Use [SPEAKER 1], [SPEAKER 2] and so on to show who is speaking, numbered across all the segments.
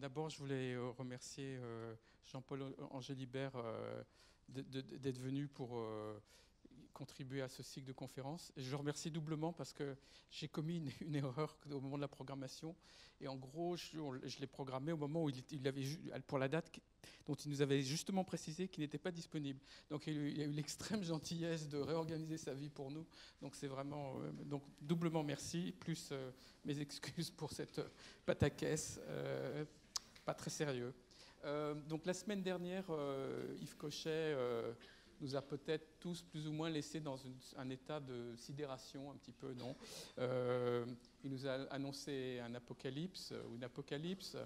[SPEAKER 1] D'abord, je voulais remercier Jean-Paul Angélibert d'être venu pour contribuer à ce cycle de conférences. Et je le remercie doublement parce que j'ai commis une erreur au moment de la programmation. Et en gros, je l'ai programmé au moment où il avait, pour la date dont il nous avait justement précisé qu'il n'était pas disponible. Donc il a eu l'extrême gentillesse de réorganiser sa vie pour nous. Donc c'est vraiment donc doublement merci, plus mes excuses pour cette pataquès, pas très sérieux. Donc la semaine dernière, Yves Cochet nous a peut-être tous plus ou moins laissé dans un état de sidération, un petit peu, non Il nous a annoncé un apocalypse, ou une apocalypse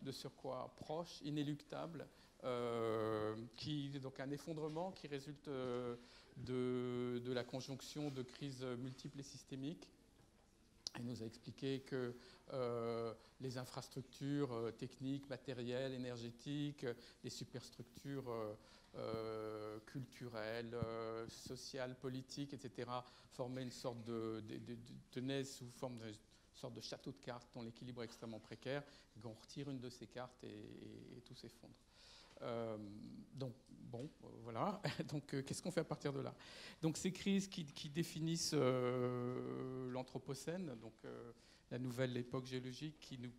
[SPEAKER 1] de surcroît proche, inéluctable, donc un effondrement qui résulte de la conjonction de crises multiples et systémiques. Il nous a expliqué que les infrastructures techniques, matérielles, énergétiques, les superstructures culturelles, sociales, politiques, etc., formaient une sorte tenaient sous forme d'une sorte de château de cartes dont l'équilibre est extrêmement précaire. On retire une de ces cartes et tout s'effondre. Donc, bon, voilà. Donc, qu'est-ce qu'on fait à partir de là? Donc, ces crises qui définissent l'Anthropocène, donc la nouvelle époque géologique qui nous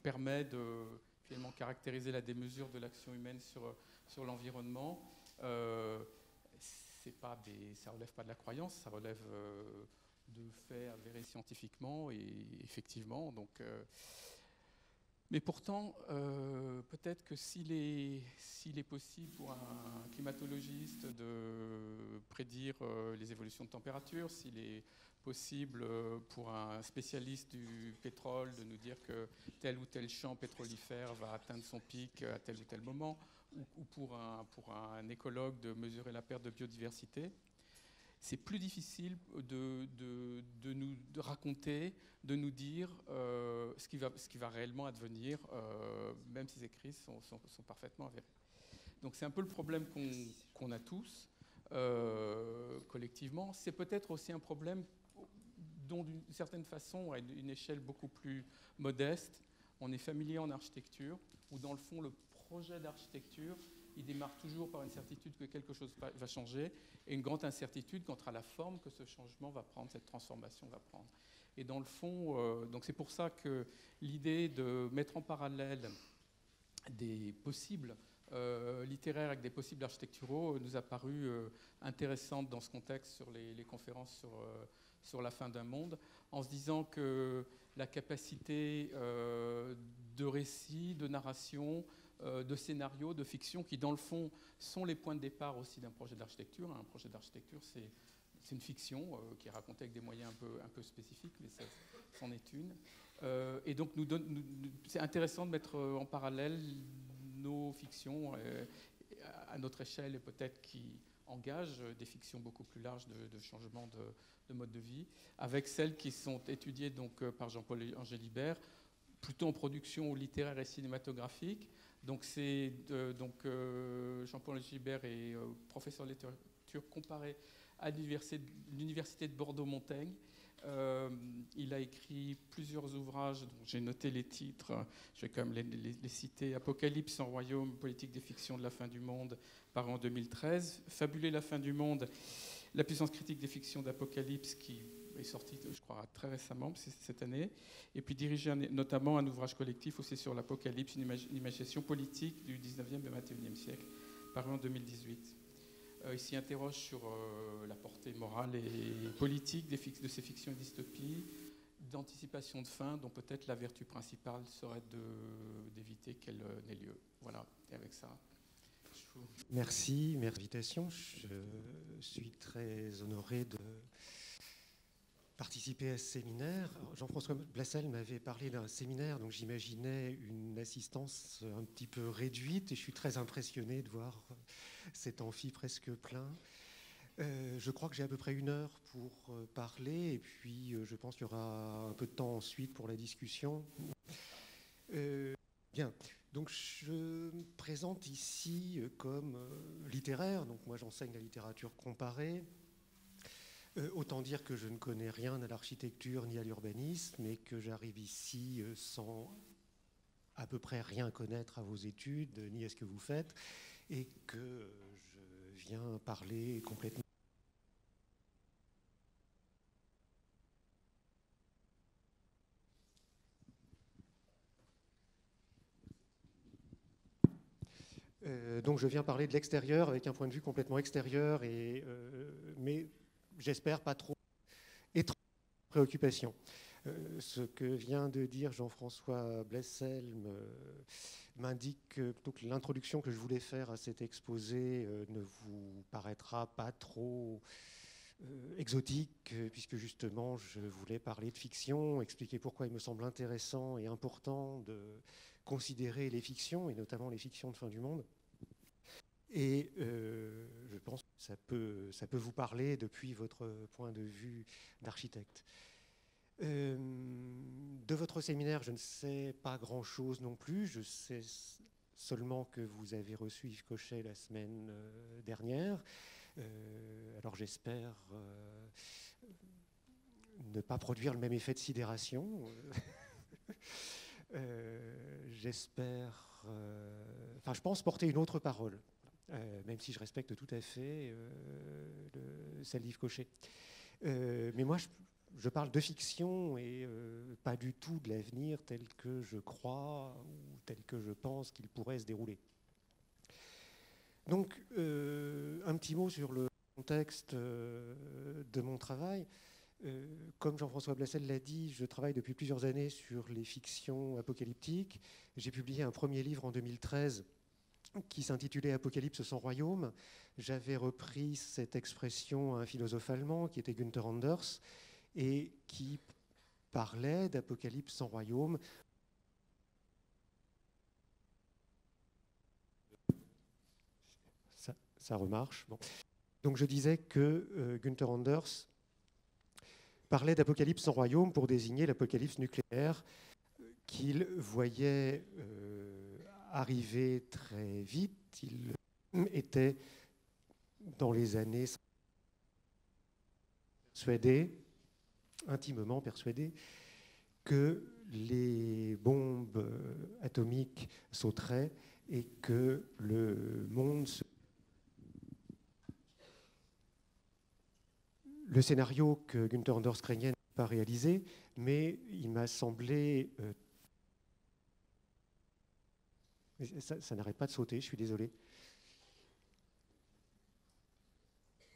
[SPEAKER 1] permet de finalement caractériser la démesure de l'action humaine sur l'environnement, ça relève pas de la croyance, ça relève de faits avérés scientifiquement et effectivement. Donc, mais pourtant, peut-être que s'il est possible pour un climatologiste de prédire les évolutions de température, s'il est possible pour un spécialiste du pétrole de nous dire que tel ou tel champ pétrolifère va atteindre son pic à tel ou tel moment, ou pour un écologue de mesurer la perte de biodiversité, c'est plus difficile de nous raconter, de nous dire ce qui va réellement advenir, même si ces crises sont parfaitement avérées. Donc c'est un peu le problème qu'on a tous, collectivement. C'est peut-être aussi un problème dont, d'une certaine façon, à une échelle beaucoup plus modeste, on est familier en architecture, où dans le fond, le projet d'architecture, il démarre toujours par une certitude que quelque chose va changer et une grande incertitude quant à la forme que ce changement va prendre, cette transformation va prendre. Et dans le fond, donc c'est pour ça que l'idée de mettre en parallèle des possibles littéraires avec des possibles architecturaux nous a paru intéressante dans ce contexte sur les conférences sur la fin d'un monde, en se disant que la capacité de récit, de narration, de scénarios, de fiction, qui dans le fond sont les points de départ aussi d'un projet d'architecture. Un projet d'architecture, c'est une fiction qui est racontée avec des moyens un peu spécifiques, mais c'en est une. Et donc c'est intéressant de mettre en parallèle nos fictions à notre échelle et peut-être qui engagent des fictions beaucoup plus larges de changement de mode de vie, avec celles qui sont étudiées donc, par Jean-Paul Angélibert, plutôt en production littéraire et cinématographique. Donc Jean-Paul Angélibert est professeur de littérature comparée à l'université de Bordeaux-Montaigne. Il a écrit plusieurs ouvrages dont j'ai noté les titres, je vais quand même les citer. Apocalypse en royaume, politique des fictions de la fin du monde, paru en 2013. Fabuler la fin du monde, la puissance critique des fictions d'Apocalypse, qui est sorti, je crois, très récemment, cette année. Et puis diriger notamment un ouvrage collectif aussi sur l'Apocalypse, une imagination politique du 19e et 21e siècle, paru en 2018. Il s'y interroge sur la portée morale et politique de ces fictions et dystopies, d'anticipation de fin, dont peut-être la vertu principale serait d'éviter qu'elle n'ait lieu. Voilà, et avec ça,
[SPEAKER 2] Merci invitation. Je suis très honoré de participer à ce séminaire. Jean-François Blassel m'avait parlé d'un séminaire, donc j'imaginais une assistance un petit peu réduite, et je suis très impressionné de voir cet amphi presque plein. Je crois que j'ai à peu près 1 heure pour parler, et puis je pense qu'il y aura un peu de temps ensuite pour la discussion. Bien, donc je me présente ici comme littéraire, donc moi j'enseigne la littérature comparée. Autant dire que je ne connais rien à l'architecture ni à l'urbanisme, et que j'arrive ici sans à peu près rien connaître à vos études, ni à ce que vous faites, et que je viens parler complètement. Donc je viens parler de l'extérieur avec un point de vue complètement extérieur, mais j'espère pas trop étrange préoccupation. Ce que vient de dire Jean-François Blessel m'indique que l'introduction que je voulais faire à cet exposé ne vous paraîtra pas trop exotique, puisque justement je voulais parler de fiction, expliquer pourquoi il me semble intéressant et important de considérer les fictions, et notamment les fictions de fin du monde. Et je pense que ça peut vous parler depuis votre point de vue d'architecte. De votre séminaire, je ne sais pas grand-chose non plus. Je sais seulement que vous avez reçu Yves Cochet la semaine dernière. Alors j'espère ne pas produire le même effet de sidération. J'espère... Enfin, je pense porter une autre parole, même si je respecte tout à fait celle d'Yves Cochet. Mais moi, je parle de fiction et pas du tout de l'avenir tel que je crois ou tel que je pense qu'il pourrait se dérouler. Donc, un petit mot sur le contexte de mon travail. Comme Jean-François Blessel l'a dit, je travaille depuis plusieurs années sur les fictions apocalyptiques. J'ai publié un premier livre en 2013 qui s'intitulait « Apocalypse sans royaume ». J'avais repris cette expression à un philosophe allemand qui était Günther Anders et qui parlait d'apocalypse sans royaume. Ça remarche. Bon. Donc je disais que Günther Anders parlait d'apocalypse sans royaume pour désigner l'apocalypse nucléaire qu'il voyait arriver très vite. Il était dans les années intimement persuadé que les bombes atomiques sauteraient et que le monde Le scénario que Günther Anders craignait n'est pas réalisé, mais il m'a semblé... ça n'arrête pas de sauter, je suis désolé.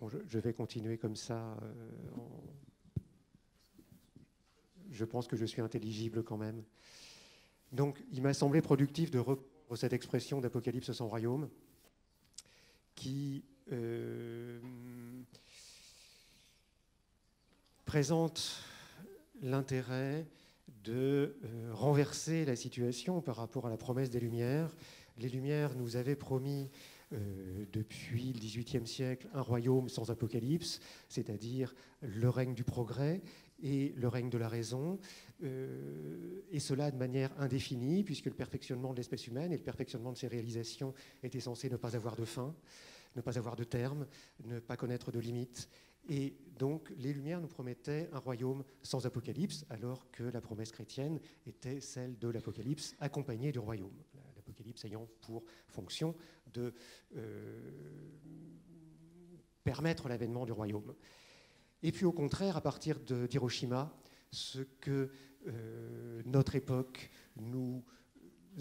[SPEAKER 2] Bon, je vais continuer comme ça. Je pense que je suis intelligible quand même. Donc, il m'a semblé productif de reprendre cette expression d'apocalypse sans royaume qui présente l'intérêt de renverser la situation par rapport à la promesse des Lumières. Les Lumières nous avaient promis depuis le XVIIIe siècle un royaume sans apocalypse, c'est-à-dire le règne du progrès et le règne de la raison, et cela de manière indéfinie, puisque le perfectionnement de l'espèce humaine et le perfectionnement de ses réalisations étaient censés ne pas avoir de fin, ne pas avoir de terme, ne pas connaître de limites. Et donc, les Lumières nous promettaient un royaume sans apocalypse, alors que la promesse chrétienne était celle de l'apocalypse accompagnée du royaume. L'apocalypse ayant pour fonction de permettre l'avènement du royaume. Et puis, au contraire, à partir d'Hiroshima, ce que notre époque nous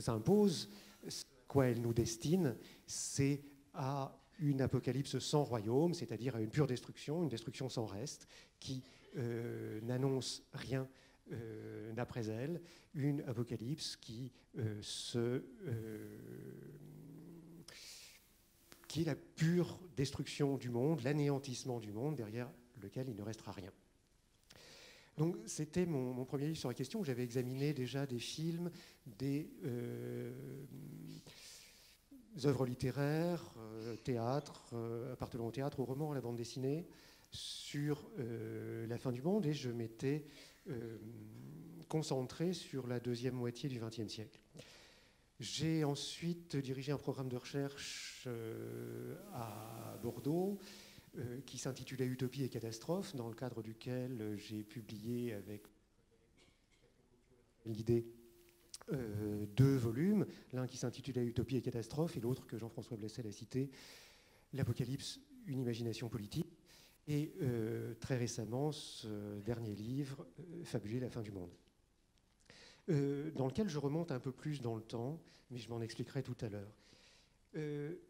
[SPEAKER 2] impose, ce à quoi elle nous destine, c'est à une apocalypse sans royaume, c'est-à-dire à une pure destruction, une destruction sans reste, qui n'annonce rien d'après elle, une apocalypse qui est la pure destruction du monde, l'anéantissement du monde, derrière lequel il ne restera rien. Donc c'était mon premier livre sur la question, où j'avais examiné déjà des films, des œuvres littéraires, théâtre, appartenant au théâtre, au roman, à la bande dessinée, sur la fin du monde, et je m'étais concentré sur la deuxième moitié du XXe siècle. J'ai ensuite dirigé un programme de recherche à Bordeaux qui s'intitulait Utopie et catastrophe, dans le cadre duquel j'ai publié avec l'idée 2 volumes, l'un qui s'intitulait Utopie et catastrophe, et l'autre que Jean-François Blessel a cité, L'Apocalypse, une imagination politique, et très récemment ce dernier livre, Fabuler la fin du monde, dans lequel je remonte un peu plus dans le temps, mais je m'en expliquerai tout à l'heure.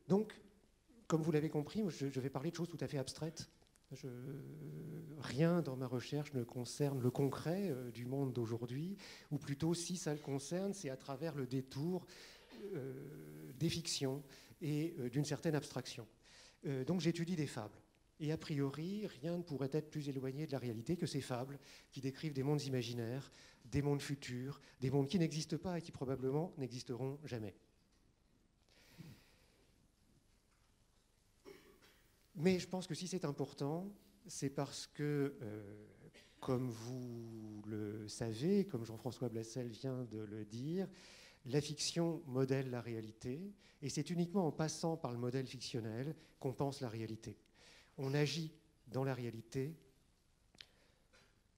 [SPEAKER 2] Donc, comme vous l'avez compris, je vais parler de choses tout à fait abstraites. Rien dans ma recherche ne concerne le concret du monde d'aujourd'hui, ou plutôt, si ça le concerne, c'est à travers le détour des fictions et d'une certaine abstraction. Donc j'étudie des fables. Et a priori, rien ne pourrait être plus éloigné de la réalité que ces fables qui décrivent des mondes imaginaires, des mondes futurs, des mondes qui n'existent pas et qui probablement n'existeront jamais. Mais je pense que si c'est important, c'est parce que, comme vous le savez, comme Jean-François Blessel vient de le dire, la fiction modèle la réalité, et c'est uniquement en passant par le modèle fictionnel qu'on pense la réalité. On agit dans la réalité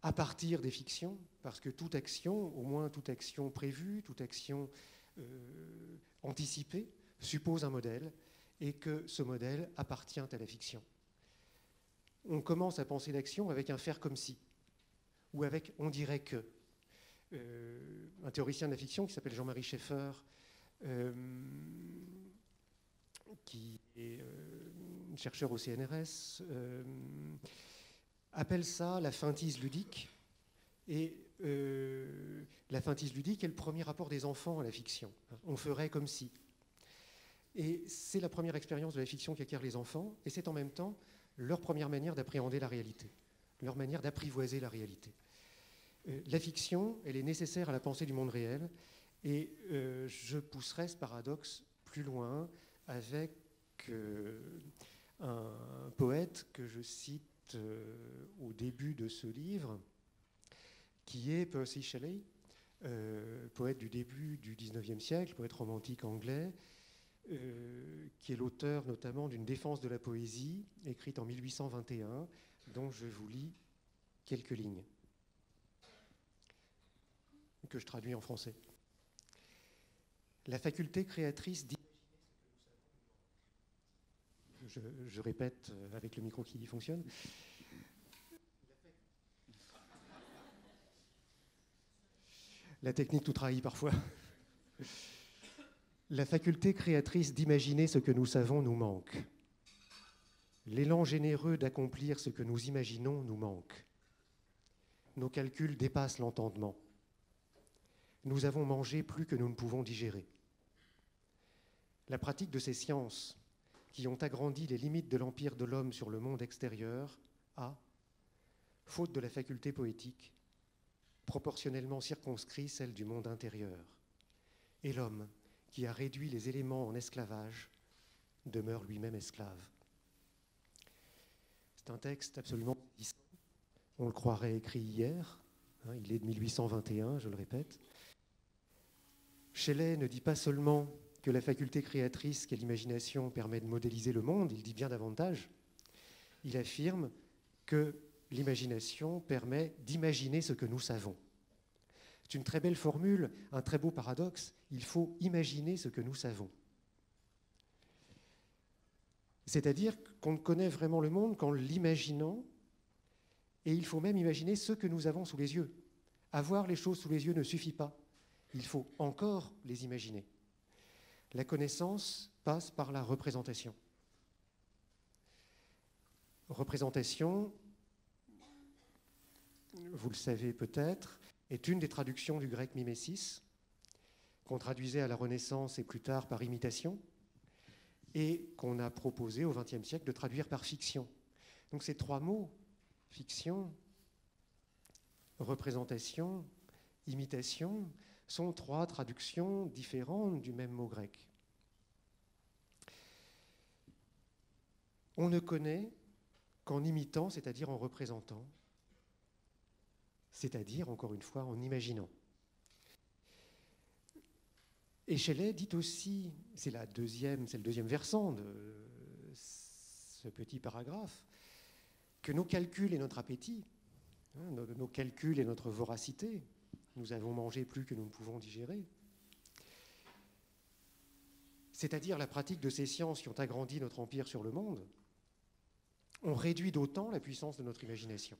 [SPEAKER 2] à partir des fictions, parce que toute action, au moins toute action prévue, toute action anticipée, suppose un modèle, et que ce modèle appartient à la fiction. On commence à penser l'action avec un faire comme si, ou avec on dirait que. Un théoricien de la fiction qui s'appelle Jean-Marie Schaeffer, qui est chercheur au CNRS, appelle ça la feintise ludique. Et la feintise ludique est le premier rapport des enfants à la fiction. On ferait comme si. Et c'est la première expérience de la fiction qu'acquièrent les enfants, et c'est en même temps leur première manière d'appréhender la réalité, leur manière d'apprivoiser la réalité. La fiction, elle est nécessaire à la pensée du monde réel, et je pousserai ce paradoxe plus loin avec un poète que je cite au début de ce livre, qui est Percy Shelley, poète du début du XIXe siècle, poète romantique anglais, qui est l'auteur notamment d'une défense de la poésie, écrite en 1821, dont je vous lis quelques lignes, que je traduis en français. La faculté créatrice d'imaginer ce que nous savons. Je répète avec le micro qui fonctionne. La technique tout trahit parfois. La faculté créatrice d'imaginer ce que nous savons nous manque. L'élan généreux d'accomplir ce que nous imaginons nous manque. Nos calculs dépassent l'entendement. Nous avons mangé plus que nous ne pouvons digérer. La pratique de ces sciences qui ont agrandi les limites de l'empire de l'homme sur le monde extérieur a, faute de la faculté poétique, proportionnellement circonscrit celle du monde intérieur. Et l'homme, qui a réduit les éléments en esclavage, demeure lui-même esclave. C'est un texte absolument puissant. On le croirait écrit hier, il est de 1821, je le répète. Shelley ne dit pas seulement que la faculté créatrice qu'est l'imagination permet de modéliser le monde, il dit bien davantage. Il affirme que l'imagination permet d'imaginer ce que nous savons. C'est une très belle formule, un très beau paradoxe. Il faut imaginer ce que nous savons. C'est-à-dire qu'on connaît vraiment le monde qu'en l'imaginant, et il faut même imaginer ce que nous avons sous les yeux. Avoir les choses sous les yeux ne suffit pas. Il faut encore les imaginer. La connaissance passe par la représentation. Représentation, vous le savez peut-être, est une des traductions du grec mimesis, qu'on traduisait à la Renaissance et plus tard par imitation, et qu'on a proposé au XXe siècle de traduire par fiction. Donc ces trois mots, fiction, représentation, imitation, sont trois traductions différentes du même mot grec. On ne connaît qu'en imitant, c'est-à-dire en représentant, c'est-à-dire, encore une fois, en imaginant. Et Shelley dit aussi, c'est le deuxième versant de ce petit paragraphe, que nos calculs et notre appétit, nos calculs et notre voracité, nous avons mangé plus que nous ne pouvons digérer, c'est-à-dire la pratique de ces sciences qui ont agrandi notre empire sur le monde, on réduit d'autant la puissance de notre imagination.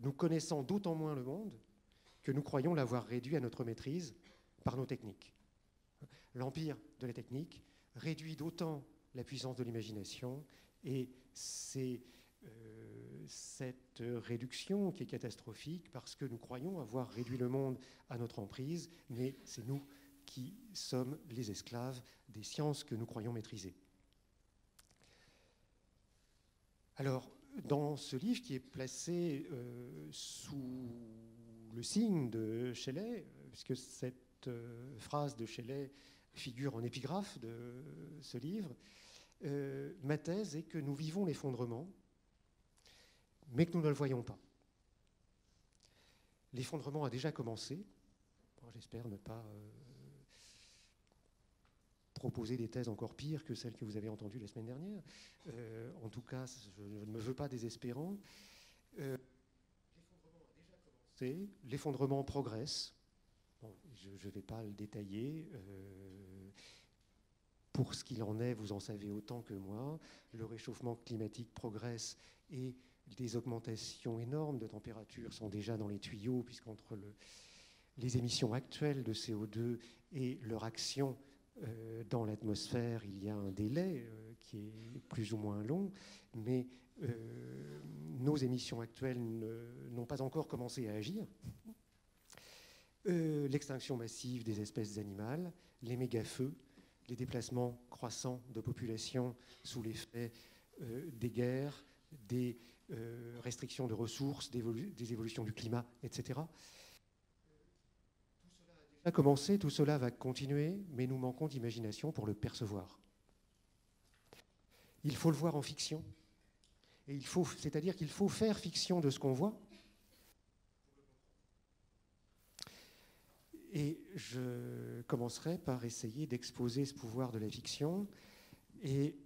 [SPEAKER 2] Nous connaissons d'autant moins le monde que nous croyons l'avoir réduit à notre maîtrise par nos techniques. L'empire de la technique réduit d'autant la puissance de l'imagination, et c'est cette réduction qui est catastrophique parce que nous croyons avoir réduit le monde à notre emprise, mais c'est nous qui sommes les esclaves des sciences que nous croyons maîtriser. Alors, dans ce livre qui est placé sous le signe de Shelley, puisque cette phrase de Shelley figure en épigraphe de ce livre, ma thèse est que nous vivons l'effondrement, mais que nous ne le voyons pas. L'effondrement a déjà commencé. Bon, j'espère ne pas proposer des thèses encore pires que celles que vous avez entendues la semaine dernière. En tout cas, je ne me veux pas désespérant. L'effondrement a déjà commencé. L'effondrement progresse. Bon, je ne vais pas le détailler. Pour ce qu'il en est, vous en savez autant que moi. Le réchauffement climatique progresse et des augmentations énormes de température sont déjà dans les tuyaux, puisqu'entre les émissions actuelles de CO2 et leur action dans l'atmosphère, il y a un délai qui est plus ou moins long, mais nos émissions actuelles n'ont pas encore commencé à agir. L'extinction massive des espèces animales, les méga-feux, les déplacements croissants de population sous l'effet des guerres, des restrictions de ressources, des évolutions du climat, etc. Tout cela a déjà commencé, tout cela va continuer, mais nous manquons d'imagination pour le percevoir. Il faut le voir en fiction, et c'est-à-dire qu'il faut faire fiction de ce qu'on voit. Et je commencerai par essayer d'exposer ce pouvoir de la fiction. Et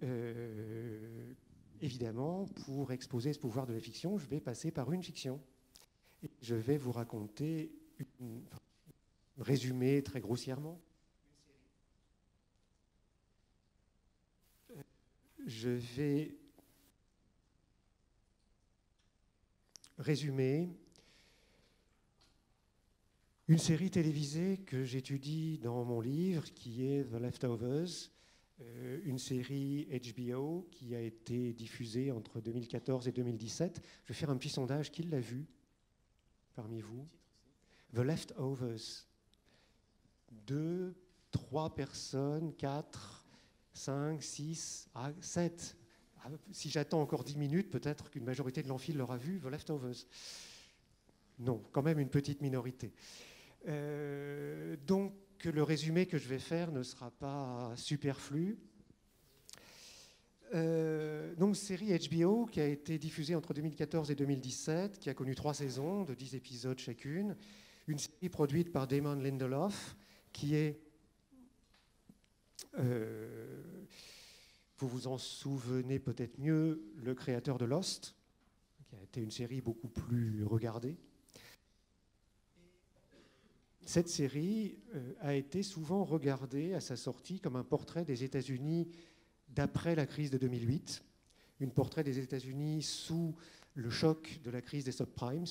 [SPEAKER 2] évidemment, pour exposer ce pouvoir de la fiction, je vais passer par une fiction. Et je vais vous raconter, résumer très grossièrement, je vais résumer une série télévisée que j'étudie dans mon livre, qui est The Leftovers, une série HBO qui a été diffusée entre 2014 et 2017. Je vais faire un petit sondage. Qui l'a vu parmi vous? The Leftovers. 2, 3 personnes, 4, 5, 6, 7. Si j'attends encore 10 minutes, peut-être qu'une majorité de l'amphile l'aura vu, The Leftovers. Non, quand même une petite minorité. Donc, le résumé que je vais faire ne sera pas superflu. Donc, série HBO qui a été diffusée entre 2014 et 2017, qui a connu 3 saisons de 10 épisodes chacune. Une série produite par Damon Lindelof, qui est, vous vous en souvenez peut-être mieux, le créateur de Lost, qui a été une série beaucoup plus regardée. Cette série a été souvent regardée à sa sortie comme un portrait des États-Unis d'après la crise de 2008, un portrait des États-Unis sous le choc de la crise des subprimes,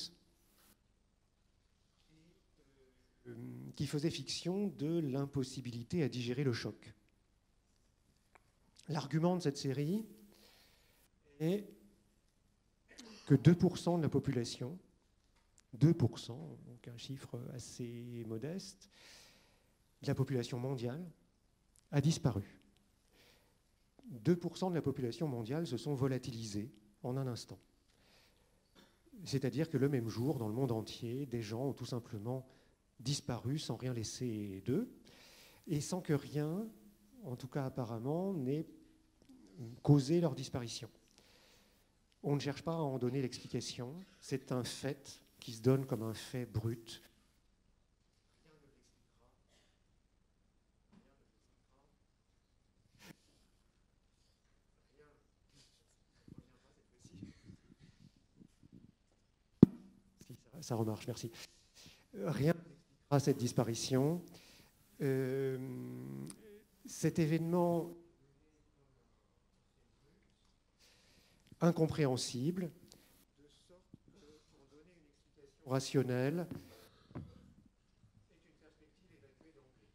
[SPEAKER 2] qui faisait fiction de l'impossibilité à digérer le choc. L'argument de cette série est que 2% de la population, 2%, donc un chiffre assez modeste, de la population mondiale a disparu. 2% de la population mondiale se sont volatilisés en un instant. C'est-à-dire que le même jour, dans le monde entier, des gens ont tout simplement disparu sans rien laisser d'eux, et sans que rien, en tout cas apparemment, n'ait causé leur disparition. On ne cherche pas à en donner l'explication, c'est un fait qui se donne comme un fait brut. Ça remarche, merci. Rien n'expliquera cette disparition. Cet événement incompréhensible, de sorte que pour donner une explication rationnelle, est une perspective évacuée d'emblée.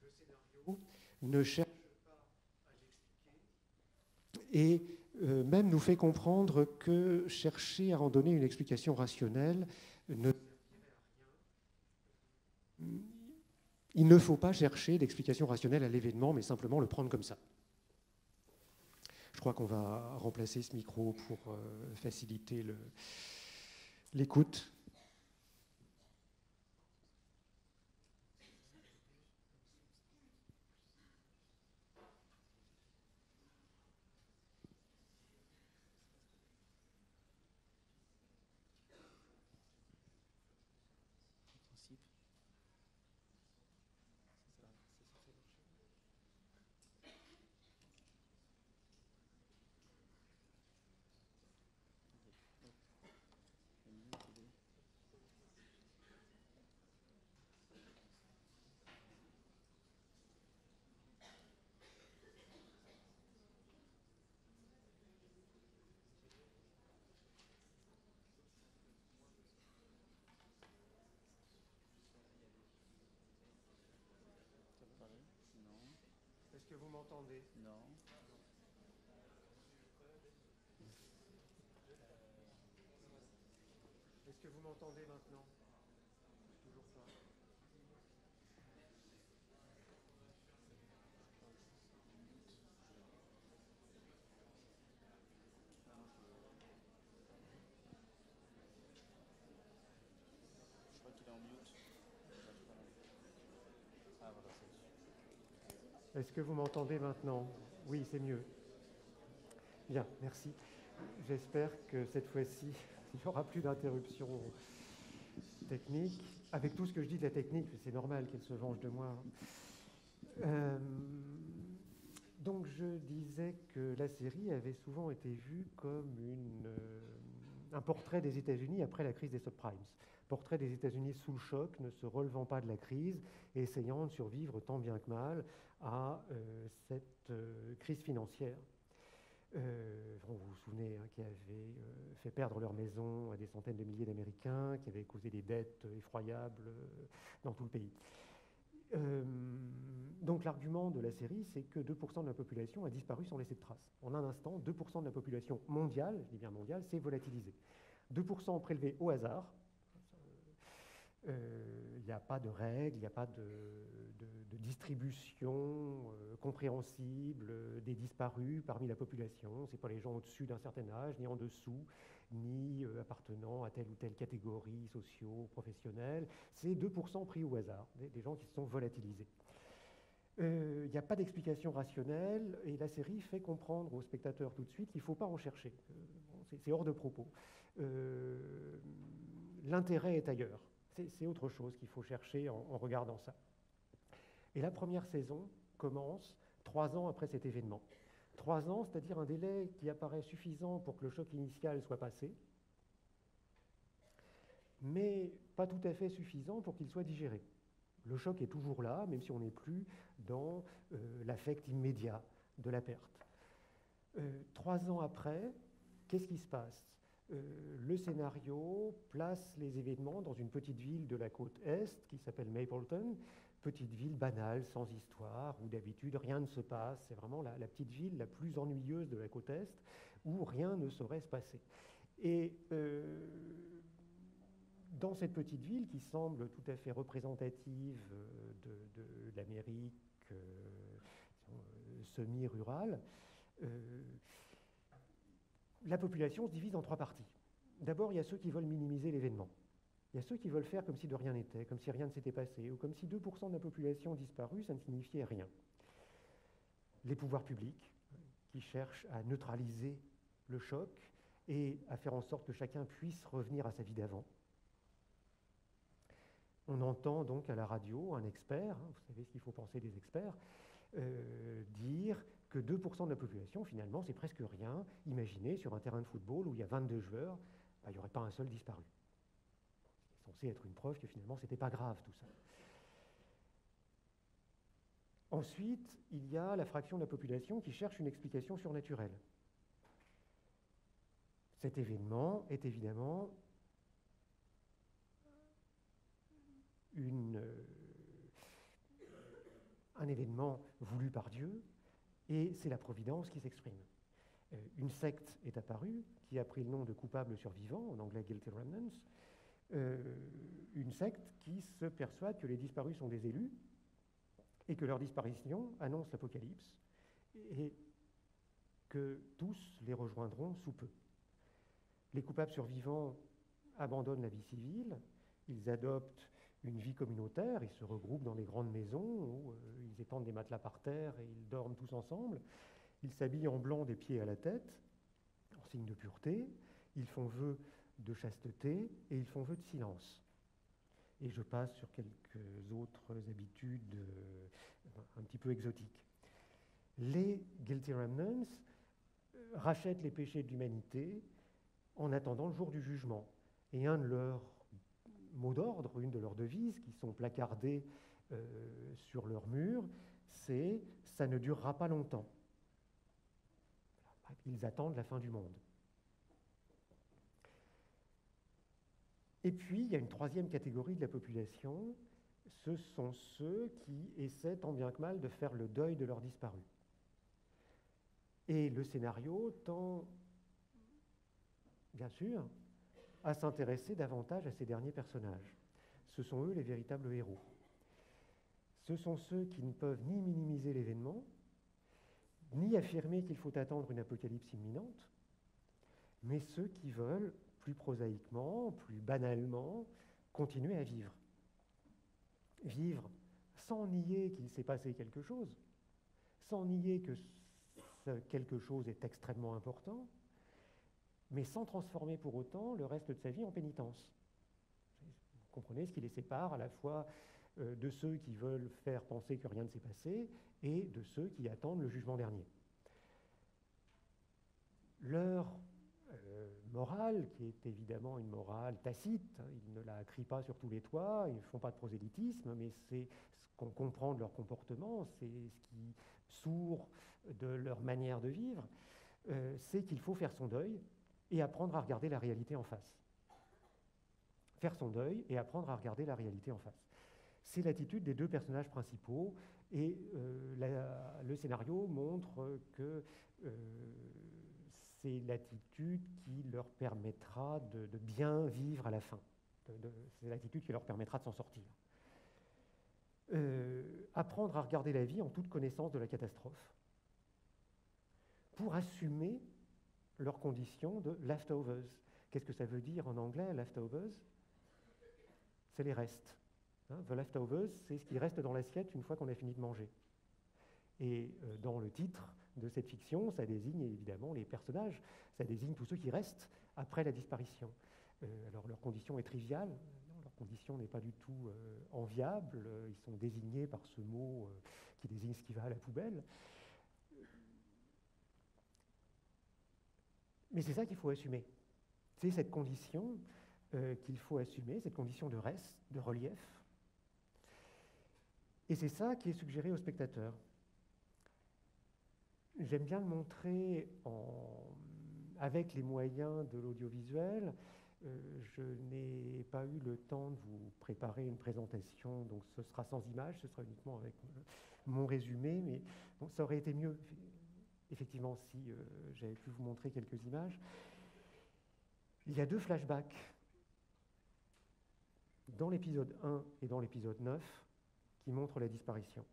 [SPEAKER 2] Le scénario ne cherche pas à l'expliquer et même nous fait comprendre que chercher à en donner une explication rationnelle ne servirait à rien. Il ne faut pas chercher d'explication rationnelle à l'événement, mais simplement le prendre comme ça. Je crois qu'on va remplacer ce micro pour faciliter l'écoute. Est-ce que vous m'entendez?
[SPEAKER 1] Non.
[SPEAKER 2] Est-ce que vous m'entendez maintenant? Toujours pas.
[SPEAKER 1] Je crois qu'il est en mute. Ah voilà, c'est
[SPEAKER 2] Est-ce que vous m'entendez maintenant? Oui, c'est mieux. Bien, merci. J'espère que cette fois-ci, il n'y aura plus d'interruption technique. Avec tout ce que je dis de la technique, c'est normal qu'elle se venge de moi. Donc je disais que la série avait souvent été vue comme un portrait des États-Unis après la crise des subprimes. Portrait des États-Unis sous le choc, ne se relevant pas de la crise et essayant de survivre tant bien que mal à cette crise financière. Vous vous souvenez, qui avait fait perdre leur maison à des centaines de milliers d'Américains, qui avait causé des dettes effroyables dans tout le pays. Donc l'argument de la série, c'est que 2% de la population a disparu sans laisser de traces. En un instant, 2% de la population mondiale, je dis bien mondiale, s'est volatilisée. 2% prélevés au hasard. Il n'y a pas de règles, il n'y a pas de distribution compréhensible des disparus parmi la population. Ce n'est pas les gens au-dessus d'un certain âge, ni en dessous, ni appartenant à telle ou telle catégorie socio-professionnelle. C'est 2% pris au hasard, des gens qui se sont volatilisés. Il n'y a pas d'explication rationnelle et la série fait comprendre aux spectateurs tout de suite qu'il ne faut pas en chercher. C'est hors de propos. L'intérêt est ailleurs. C'est autre chose qu'il faut chercher en regardant ça. Et la première saison commence 3 ans après cet événement. 3 ans, c'est-à-dire un délai qui apparaît suffisant pour que le choc initial soit passé, mais pas tout à fait suffisant pour qu'il soit digéré. Le choc est toujours là, même si on n'est plus dans l'affect immédiat de la perte. 3 ans après, qu'est-ce qui se passe? Le scénario place les événements dans une petite ville de la côte Est qui s'appelle Mapleton, petite ville banale, sans histoire, où d'habitude rien ne se passe. C'est vraiment la petite ville la plus ennuyeuse de la côte Est, où rien ne saurait se passer. Et dans cette petite ville qui semble tout à fait représentative de l'Amérique semi-rurale, la population se divise en 3 parties. D'abord, il y a ceux qui veulent minimiser l'événement. Il y a ceux qui veulent faire comme si de rien n'était, comme si rien ne s'était passé, ou comme si 2% de la population disparue, ça ne signifiait rien. Les pouvoirs publics, qui cherchent à neutraliser le choc et à faire en sorte que chacun puisse revenir à sa vie d'avant. On entend donc à la radio un expert, vous savez ce qu'il faut penser des experts, dire que 2% de la population, finalement, c'est presque rien. Imaginez, sur un terrain de football où il y a 22 joueurs, il n'y aurait pas un seul disparu. C'est censé être une preuve que finalement, ce n'était pas grave tout ça. Ensuite, il y a la fraction de la population qui cherche une explication surnaturelle. Cet événement est évidemment un événement voulu par Dieu, et c'est la providence qui s'exprime. Une secte est apparue, qui a pris le nom de coupables survivants, en anglais Guilty Remnants, une secte qui se persuade que les disparus sont des élus, et que leur disparition annonce l'Apocalypse, et que tous les rejoindront sous peu. Les coupables survivants abandonnent la vie civile, ils adoptent une vie communautaire, ils se regroupent dans des grandes maisons où ils étendent des matelas par terre et ils dorment tous ensemble. Ils s'habillent en blanc des pieds à la tête, en signe de pureté, ils font vœu de chasteté et ils font vœu de silence. Et je passe sur quelques autres habitudes un petit peu exotiques. Les Guilty Remnants rachètent les péchés de l'humanité en attendant le jour du jugement. Et un de leurs mots d'ordre, une de leurs devises, qui sont placardées sur leur mur, c'est « ça ne durera pas longtemps ». Ils attendent la fin du monde. Et puis, il y a une troisième catégorie de la population, ce sont ceux qui essaient tant bien que mal de faire le deuil de leurs disparus. Et le scénario tend, bien sûr, à s'intéresser davantage à ces derniers personnages. Ce sont eux les véritables héros. Ce sont ceux qui ne peuvent ni minimiser l'événement, ni affirmer qu'il faut attendre une apocalypse imminente, mais ceux qui veulent, plus prosaïquement, plus banalement, continuer à vivre. Vivre sans nier qu'il s'est passé quelque chose, sans nier que ce quelque chose est extrêmement important, mais sans transformer pour autant le reste de sa vie en pénitence. Vous comprenez ce qui les sépare à la fois de ceux qui veulent faire penser que rien ne s'est passé et de ceux qui attendent le jugement dernier. Leur morale, qui est évidemment une morale tacite, ils ne la crient pas sur tous les toits, ils ne font pas de prosélytisme, mais c'est ce qu'on comprend de leur comportement, c'est ce qui sourd de leur manière de vivre, c'est qu'il faut faire son deuil et apprendre à regarder la réalité en face. Faire son deuil et apprendre à regarder la réalité en face. C'est l'attitude des deux personnages principaux, et le scénario montre que c'est l'attitude qui leur permettra de bien vivre à la fin. C'est l'attitude qui leur permettra de s'en sortir. Apprendre à regarder la vie en toute connaissance de la catastrophe, pour assumer leurs conditions de leftovers. Qu'est-ce que ça veut dire en anglais, leftovers? C'est les restes. The leftovers, c'est ce qui reste dans l'assiette une fois qu'on a fini de manger. Et dans le titre de cette fiction, ça désigne évidemment les personnages, ça désigne tous ceux qui restent après la disparition. Alors leur condition est triviale, non, leur condition n'est pas du tout enviable, ils sont désignés par ce mot qui désigne ce qui va à la poubelle. Mais c'est ça qu'il faut assumer. C'est cette condition qu'il faut assumer, cette condition de reste, de relief. Et c'est ça qui est suggéré au spectateur. J'aime bien le montrer avec les moyens de l'audiovisuel. Je n'ai pas eu le temps de vous préparer une présentation, donc ce sera sans images, ce sera uniquement avec mon résumé, mais bon, ça aurait été mieux, effectivement, si j'avais pu vous montrer quelques images. Il y a deux flashbacks dans l'épisode 1 et dans l'épisode 9 qui montrent la disparition.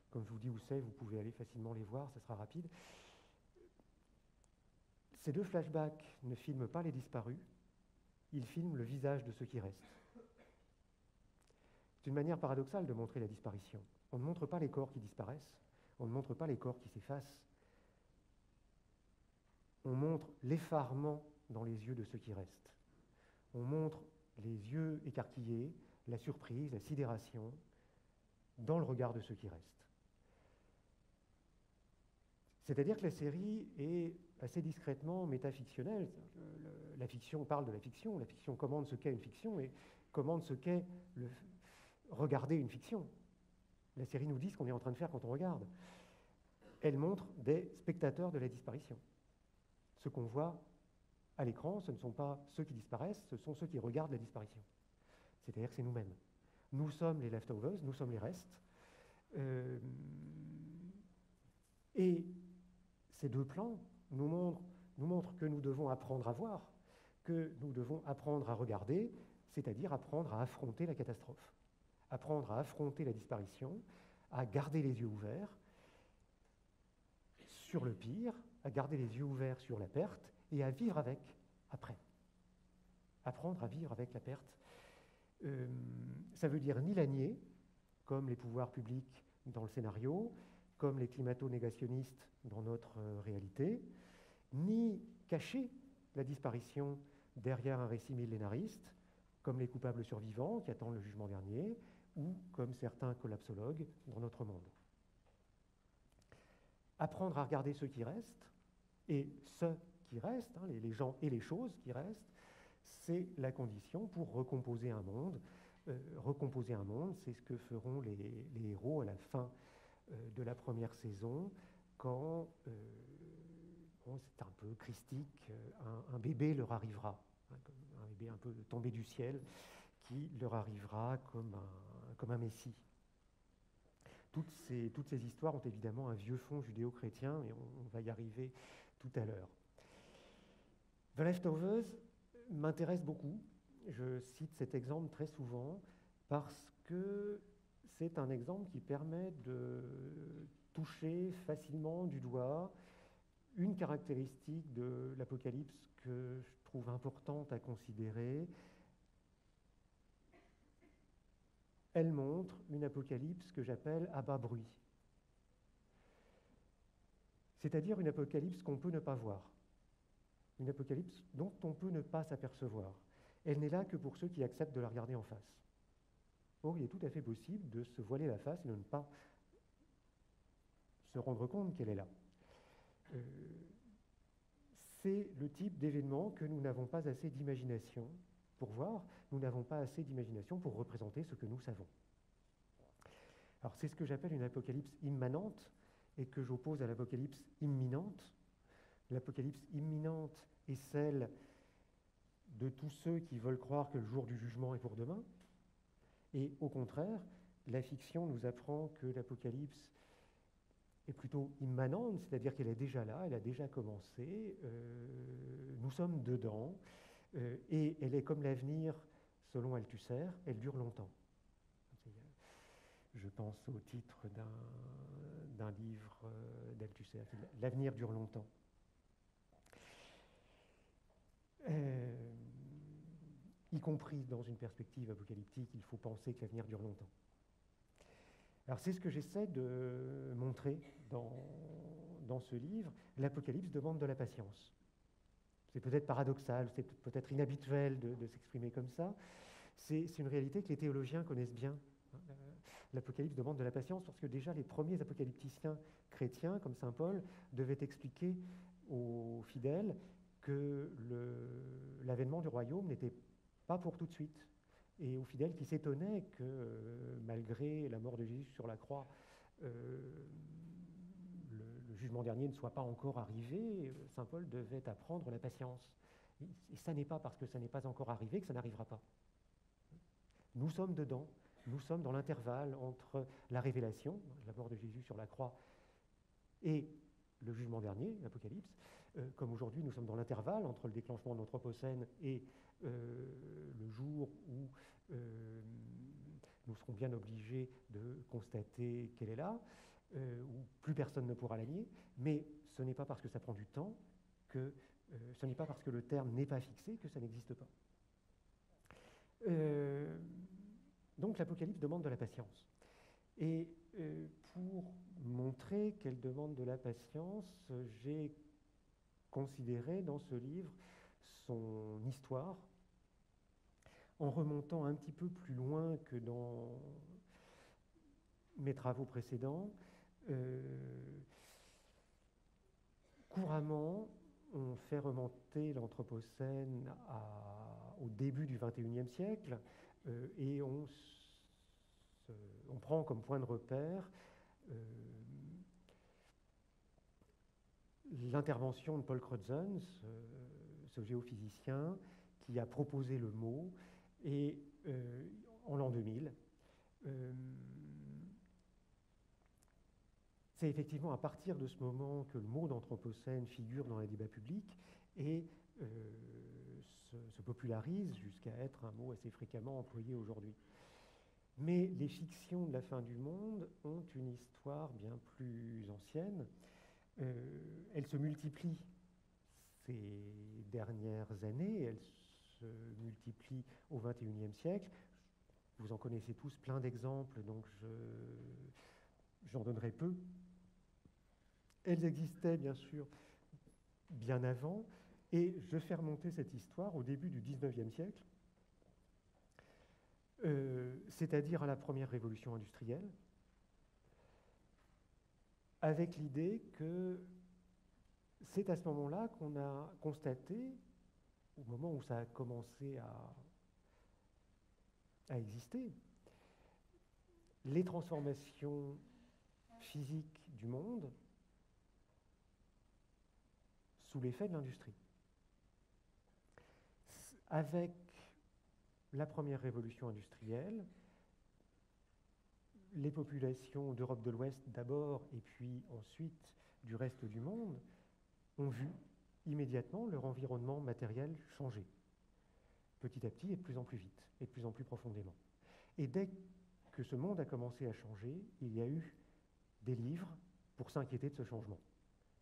[SPEAKER 2] Comme je vous dis où c'est, vous pouvez aller facilement les voir, ça sera rapide. Ces deux flashbacks ne filment pas les disparus, ils filment le visage de ceux qui restent. C'est une manière paradoxale de montrer la disparition. On ne montre pas les corps qui disparaissent, on ne montre pas les corps qui s'effacent. On montre l'effarement dans les yeux de ceux qui restent. On montre les yeux écarquillés, la surprise, la sidération dans le regard de ceux qui restent. C'est-à-dire que la série est assez discrètement métafictionnelle. La fiction parle de la fiction commande ce qu'est une fiction et commande ce qu'est regarder une fiction. la série nous dit ce qu'on est en train de faire quand on regarde. Elle montre des spectateurs de la disparition. Ce qu'on voit à l'écran, ce ne sont pas ceux qui disparaissent, ce sont ceux qui regardent la disparition. C'est-à-dire que c'est nous-mêmes. Nous sommes les leftovers, nous sommes les restes. Et ces deux plans nous montrent que nous devons apprendre à voir, que nous devons apprendre à regarder, c'est-à-dire apprendre à affronter la catastrophe, apprendre à affronter la disparition, à garder les yeux ouverts sur le pire, à garder les yeux ouverts sur la perte et à vivre avec après. Apprendre à vivre avec la perte. Ça veut dire ni la nier, comme les pouvoirs publics dans le scénario, comme les climato-négationnistes dans notre réalité, ni cacher la disparition derrière un récit millénariste, comme les coupables survivants qui attendent le jugement dernier, ou comme certains collapsologues dans notre monde. Apprendre à regarder ceux qui restent, et ceux qui restent, les gens et les choses qui restent, c'est la condition pour recomposer un monde. Recomposer un monde, c'est ce que feront les héros à la fin de la première saison, quand, c'est un peu christique, un bébé leur arrivera, un bébé un peu tombé du ciel, qui leur arrivera comme un messie. Toutes ces histoires ont évidemment un vieux fond judéo-chrétien, et on va y arriver tout à l'heure. The Leftovers m'intéresse beaucoup. Je cite cet exemple très souvent parce que c'est un exemple qui permet de toucher facilement du doigt une caractéristique de l'Apocalypse que je trouve importante à considérer. Elle montre une apocalypse que j'appelle à bas bruit. C'est-à-dire une apocalypse qu'on peut ne pas voir. Une apocalypse dont on peut ne pas s'apercevoir. Elle n'est là que pour ceux qui acceptent de la regarder en face. Or, il est tout à fait possible de se voiler la face et de ne pas se rendre compte qu'elle est là. C'est le type d'événement que nous n'avons pas assez d'imagination pour voir, nous n'avons pas assez d'imagination pour représenter ce que nous savons. Alors c'est ce que j'appelle une apocalypse immanente et que j'oppose à l'apocalypse imminente. L'apocalypse imminente est celle de tous ceux qui veulent croire que le jour du jugement est pour demain. Et au contraire, la fiction nous apprend que l'apocalypse est plutôt immanente, c'est-à-dire qu'elle est déjà là, elle a déjà commencé, nous sommes dedans, et elle est comme l'avenir, selon Althusser, elle dure longtemps. Je pense au titre d'un livre d'Althusser, L'avenir dure longtemps. Y compris dans une perspective apocalyptique, il faut penser que l'avenir dure longtemps. Alors c'est ce que j'essaie de montrer dans ce livre. L'Apocalypse demande de la patience. C'est peut-être paradoxal, c'est peut-être inhabituel de s'exprimer comme ça. C'est une réalité que les théologiens connaissent bien. L'Apocalypse demande de la patience parce que déjà les premiers apocalypticiens chrétiens, comme saint Paul, devaient expliquer aux fidèles que l'avènement du royaume n'était pas pour tout de suite. Et aux fidèles qui s'étonnaient que, malgré la mort de Jésus sur la croix, le jugement dernier ne soit pas encore arrivé, saint Paul devait apprendre la patience. Et ça n'est pas parce que ça n'est pas encore arrivé que ça n'arrivera pas. Nous sommes dedans, nous sommes dans l'intervalle entre la révélation, la mort de Jésus sur la croix, et le jugement dernier, l'Apocalypse. Comme aujourd'hui, nous sommes dans l'intervalle entre le déclenchement de l'Anthropocène et le jour où nous serons bien obligés de constater qu'elle est là, où plus personne ne pourra la nier, mais ce n'est pas parce que ça prend du temps que ce n'est pas parce que le terme n'est pas fixé que ça n'existe pas. Donc l'Apocalypse demande de la patience. Et pour montrer qu'elle demande de la patience, j'ai considéré dans ce livre son histoire, en remontant un petit peu plus loin que dans mes travaux précédents. Couramment, on fait remonter l'Anthropocène au début du XXIe siècle et on prend comme point de repère l'intervention de Paul Crutzen, ce géophysicien qui a proposé le mot, et en l'an 2000, c'est effectivement à partir de ce moment que le mot d'anthropocène figure dans les débats publics et se popularise jusqu'à être un mot assez fréquemment employé aujourd'hui. Mais les fictions de la fin du monde ont une histoire bien plus ancienne. Elles se multiplient ces dernières années, elles se multiplient au XXIe siècle. Vous en connaissez tous plein d'exemples, donc j'en donnerai peu. Elles existaient bien sûr bien avant, et je fais remonter cette histoire au début du XIXe siècle, c'est-à-dire à la première révolution industrielle, avec l'idée que c'est à ce moment-là qu'on a constaté, au moment où ça a commencé à exister, les transformations physiques du monde sous l'effet de l'industrie. Avec la première révolution industrielle, les populations d'Europe de l'Ouest d'abord et puis ensuite du reste du monde ont vu immédiatement leur environnement matériel changer, petit à petit et de plus en plus vite et de plus en plus profondément. Et dès que ce monde a commencé à changer, il y a eu des livres pour s'inquiéter de ce changement,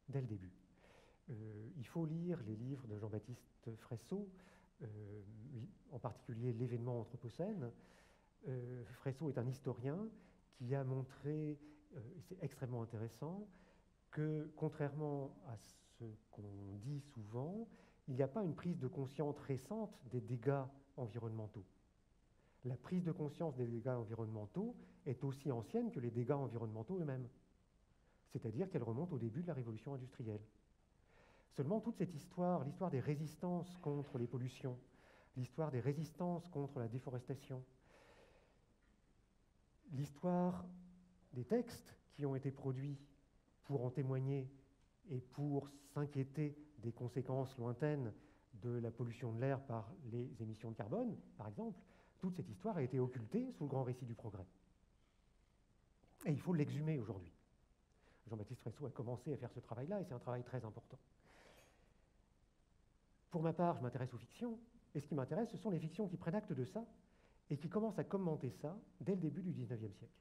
[SPEAKER 2] dès le début. Il faut lire les livres de Jean-Baptiste Fresso, en particulier L'événement anthropocène. Fresso est un historien qui a montré, et c'est extrêmement intéressant, que contrairement à ce qu'on dit souvent, il n'y a pas une prise de conscience récente des dégâts environnementaux. La prise de conscience des dégâts environnementaux est aussi ancienne que les dégâts environnementaux eux-mêmes. C'est-à-dire qu'elle remonte au début de la révolution industrielle. Seulement, toute cette histoire, l'histoire des résistances contre les pollutions, l'histoire des résistances contre la déforestation, l'histoire des textes qui ont été produits pour en témoigner et pour s'inquiéter des conséquences lointaines de la pollution de l'air par les émissions de carbone, par exemple, toute cette histoire a été occultée sous le grand récit du progrès. Et il faut l'exhumer aujourd'hui. Jean-Baptiste Fresso a commencé à faire ce travail-là, et c'est un travail très important. Pour ma part, je m'intéresse aux fictions, et ce qui m'intéresse, ce sont les fictions qui prennent acte de ça, et qui commencent à commenter ça dès le début du XIXe siècle.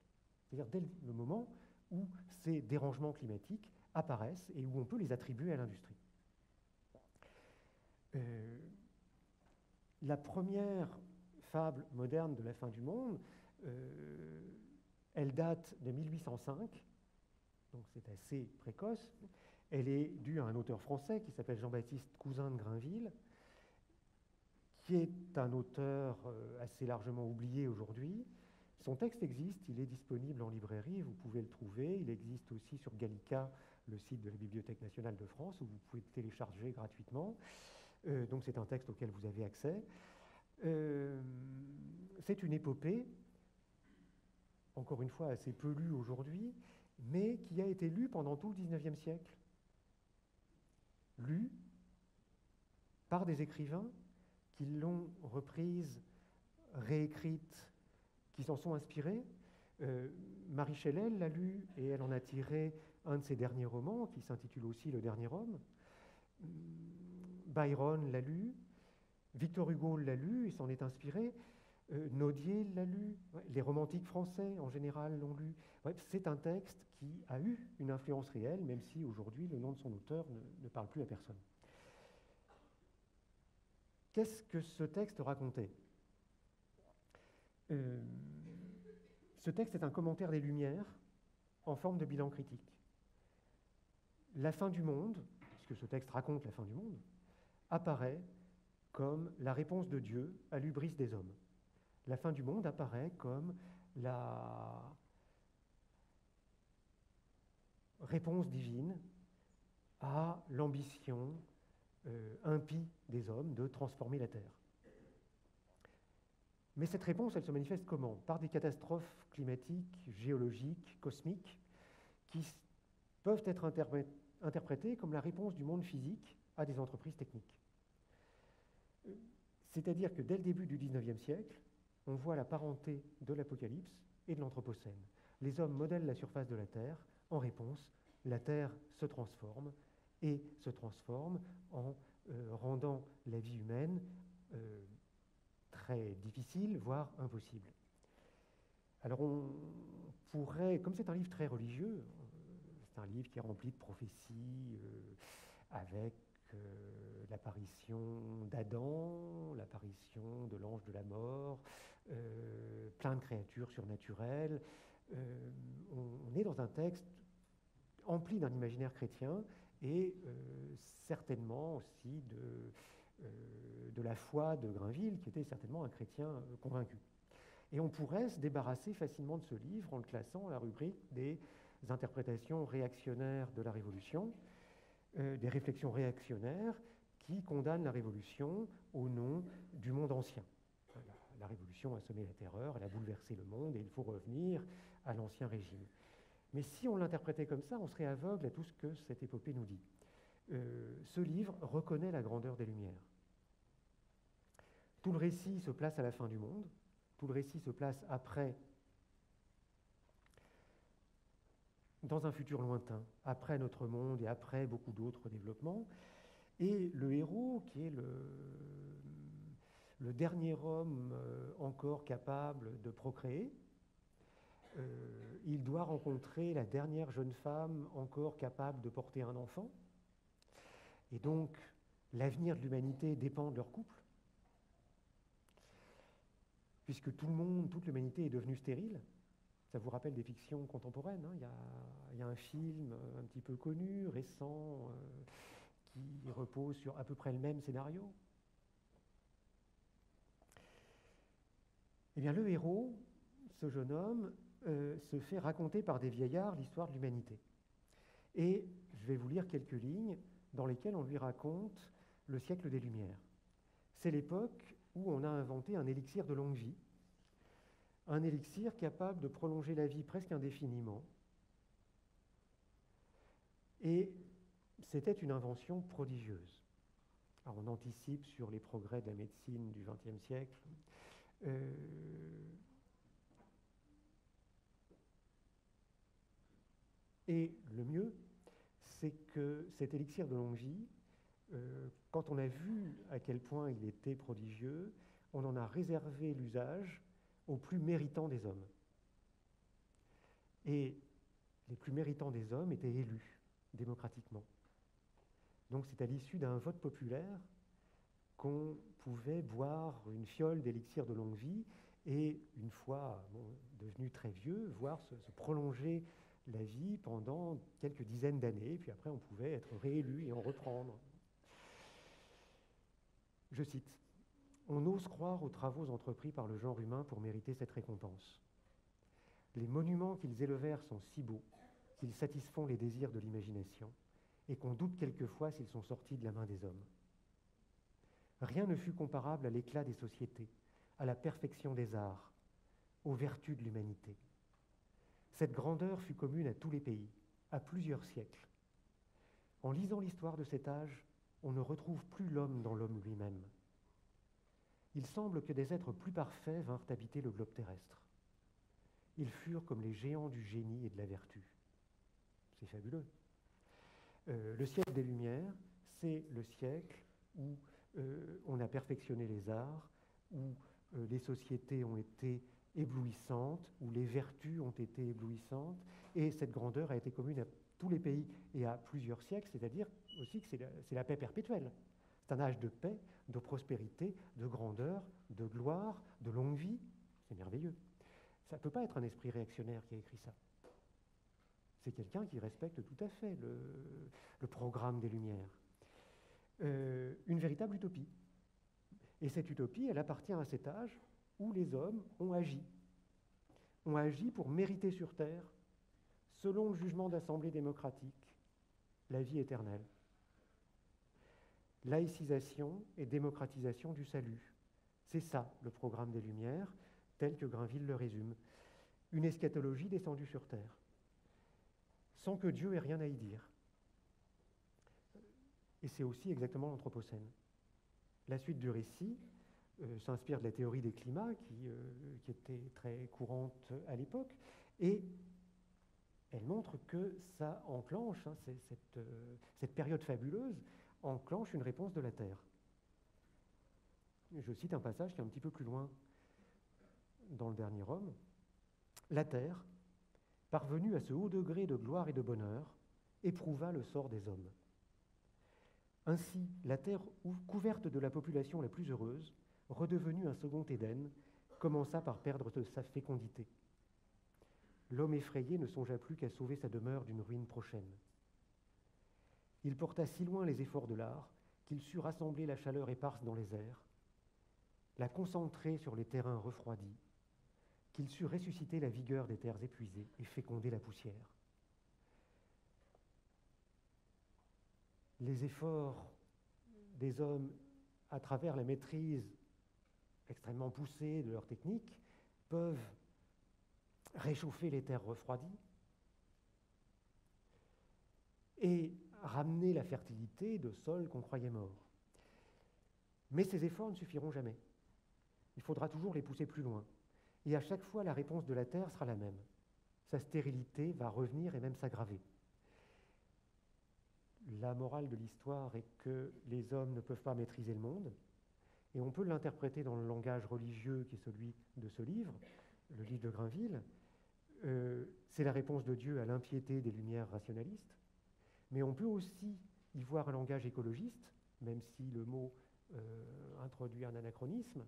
[SPEAKER 2] C'est-à-dire dès le moment où ces dérangements climatiques apparaissent et où on peut les attribuer à l'industrie. La première fable moderne de la fin du monde, elle date de 1805, donc c'est assez précoce. Elle est due à un auteur français qui s'appelle Jean-Baptiste Cousin de Grainville, qui est un auteur assez largement oublié aujourd'hui. Son texte existe, il est disponible en librairie, vous pouvez le trouver. Il existe aussi sur Gallica, le site de la Bibliothèque nationale de France, où vous pouvez le télécharger gratuitement. Donc c'est un texte auquel vous avez accès. C'est une épopée, encore une fois assez peu lue aujourd'hui, mais qui a été lue pendant tout le XIXe siècle. Lue par des écrivains qui l'ont reprise, réécrite, qui s'en sont inspirés. Marie Chellel l'a lu et elle en a tiré un de ses derniers romans qui s'intitule aussi Le Dernier Homme. Byron l'a lu, Victor Hugo l'a lu et s'en est inspiré, Nodier l'a lu, les romantiques français en général l'ont lu. Bref, c'est un texte qui a eu une influence réelle, même si aujourd'hui le nom de son auteur ne parle plus à personne. Qu'est-ce que ce texte racontait ? Ce texte est un commentaire des Lumières en forme de bilan critique. La fin du monde, puisque ce texte raconte la fin du monde, apparaît comme la réponse de Dieu à l'hubris des hommes. La fin du monde apparaît comme la réponse divine à l'ambition impie des hommes de transformer la terre. Mais cette réponse, elle se manifeste comment? Par des catastrophes climatiques, géologiques, cosmiques, qui peuvent être interprétées comme la réponse du monde physique à des entreprises techniques. C'est-à-dire que dès le début du XIXe siècle, on voit la parenté de l'Apocalypse et de l'Anthropocène. Les hommes modèlent la surface de la Terre. En réponse, la Terre se transforme en rendant la vie humaine très difficile, voire impossible. Alors on pourrait, comme c'est un livre très religieux, c'est un livre qui est rempli de prophéties avec l'apparition d'Adam, l'apparition de l'ange de la mort, plein de créatures surnaturelles. On est dans un texte empli d'un imaginaire chrétien et certainement aussi de la foi de Grainville, qui était certainement un chrétien convaincu. Et on pourrait se débarrasser facilement de ce livre en le classant à la rubrique des interprétations réactionnaires de la Révolution, des réflexions réactionnaires qui condamnent la Révolution au nom du monde ancien. La Révolution a semé la terreur, elle a bouleversé le monde et il faut revenir à l'ancien régime. Mais si on l'interprétait comme ça, on serait aveugle à tout ce que cette épopée nous dit. Ce livre reconnaît la grandeur des Lumières. Tout le récit se place à la fin du monde, tout le récit se place après, dans un futur lointain, après notre monde et après beaucoup d'autres développements. Et le héros, qui est le dernier homme encore capable de procréer, il doit rencontrer la dernière jeune femme encore capable de porter un enfant. Et donc, l'avenir de l'humanité dépend de leur couple, puisque toute l'humanité est devenue stérile. Ça vous rappelle des fictions contemporaines, hein. Il y a un film un petit peu connu, récent, qui repose sur à peu près le même scénario. Eh bien, le héros, ce jeune homme, se fait raconter par des vieillards l'histoire de l'humanité. Et je vais vous lire quelques lignes dans lesquelles on lui raconte le siècle des Lumières. C'est l'époque où on a inventé un élixir de longue vie, un élixir capable de prolonger la vie presque indéfiniment. Et c'était une invention prodigieuse. Alors on anticipe sur les progrès de la médecine du XXe siècle. Et le mieux, c'est que cet élixir de longue vie, quand on a vu à quel point il était prodigieux, on en a réservé l'usage aux plus méritants des hommes. Et les plus méritants des hommes étaient élus démocratiquement. Donc c'est à l'issue d'un vote populaire qu'on pouvait boire une fiole d'élixir de longue vie et, une fois devenu très vieux, voir se prolonger la vie pendant quelques dizaines d'années, puis après on pouvait être réélu et en reprendre. Je cite, « On ose croire aux travaux entrepris par le genre humain pour mériter cette récompense. Les monuments qu'ils élevèrent sont si beaux qu'ils satisfont les désirs de l'imagination et qu'on doute quelquefois s'ils sont sortis de la main des hommes. Rien ne fut comparable à l'éclat des sociétés, à la perfection des arts, aux vertus de l'humanité. Cette grandeur fut commune à tous les pays, à plusieurs siècles. En lisant l'histoire de cet âge, on ne retrouve plus l'homme dans l'homme lui-même. Il semble que des êtres plus parfaits vinrent habiter le globe terrestre. Ils furent comme les géants du génie et de la vertu. » C'est fabuleux. Le siècle des Lumières, c'est le siècle où on a perfectionné les arts, où les sociétés ont été éblouissantes, où les vertus ont été éblouissantes, et cette grandeur a été commune à tous les pays et à plusieurs siècles, c'est-à-dire aussi que c'est la paix perpétuelle. C'est un âge de paix, de prospérité, de grandeur, de gloire, de longue vie. C'est merveilleux. Ça ne peut pas être un esprit réactionnaire qui a écrit ça. C'est quelqu'un qui respecte tout à fait le programme des Lumières. Une véritable utopie. Et cette utopie, elle appartient à cet âge où les hommes ont agi. Ont agi pour mériter sur Terre, selon le jugement d'assemblée démocratique, la vie éternelle. Laïcisation et démocratisation du salut. C'est ça, le programme des Lumières, tel que Grinville le résume. Une eschatologie descendue sur Terre, sans que Dieu ait rien à y dire. Et c'est aussi exactement l'Anthropocène. La suite du récit s'inspire de la théorie des climats qui était très courante à l'époque, et elle montre que ça enclenche, cette période fabuleuse enclenche une réponse de la Terre. Je cite un passage qui est un petit peu plus loin dans le dernier Homme. La Terre, parvenue à ce haut degré de gloire et de bonheur, éprouva le sort des hommes. Ainsi, la Terre, couverte de la population la plus heureuse, redevenue un second Éden, commença par perdre de sa fécondité. L'homme effrayé ne songea plus qu'à sauver sa demeure d'une ruine prochaine. Il porta si loin les efforts de l'art qu'il sut rassembler la chaleur éparse dans les airs, la concentrer sur les terrains refroidis, qu'il sut ressusciter la vigueur des terres épuisées et féconder la poussière. Les efforts des hommes à travers la maîtrise extrêmement poussée de leur technique peuvent réchauffer les terres refroidies et ramener la fertilité de sols qu'on croyait morts. Mais ces efforts ne suffiront jamais. Il faudra toujours les pousser plus loin. Et à chaque fois, la réponse de la Terre sera la même. Sa stérilité va revenir et même s'aggraver. La morale de l'histoire est que les hommes ne peuvent pas maîtriser le monde, et on peut l'interpréter dans le langage religieux qui est celui de ce livre, le livre de Grinville. C'est la réponse de Dieu à l'impiété des Lumières rationalistes, mais on peut aussi y voir un langage écologiste, même si le mot introduit un anachronisme.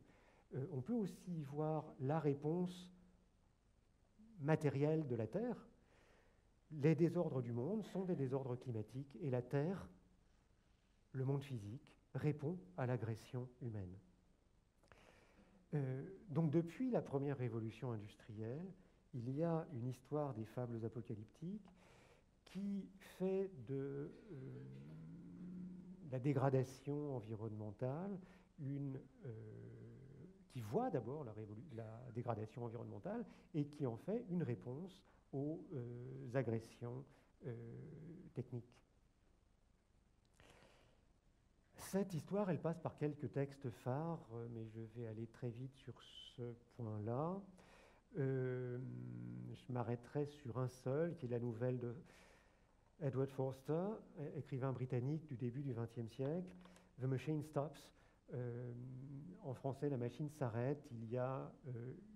[SPEAKER 2] On peut aussi y voir la réponse matérielle de la Terre. Les désordres du monde sont des désordres climatiques, et la Terre, le monde physique, répond à l'agression humaine. Donc depuis la première révolution industrielle, il y a une histoire des fables apocalyptiques qui fait de la dégradation environnementale qui voit d'abord la dégradation environnementale et qui en fait une réponse aux agressions techniques. Cette histoire, elle passe par quelques textes phares, mais je vais aller très vite sur ce point-là. Je m'arrêterai sur un seul, qui est la nouvelle de Edward Forster, écrivain britannique du début du XXe siècle, The Machine Stops. En français, La machine s'arrête. Il y a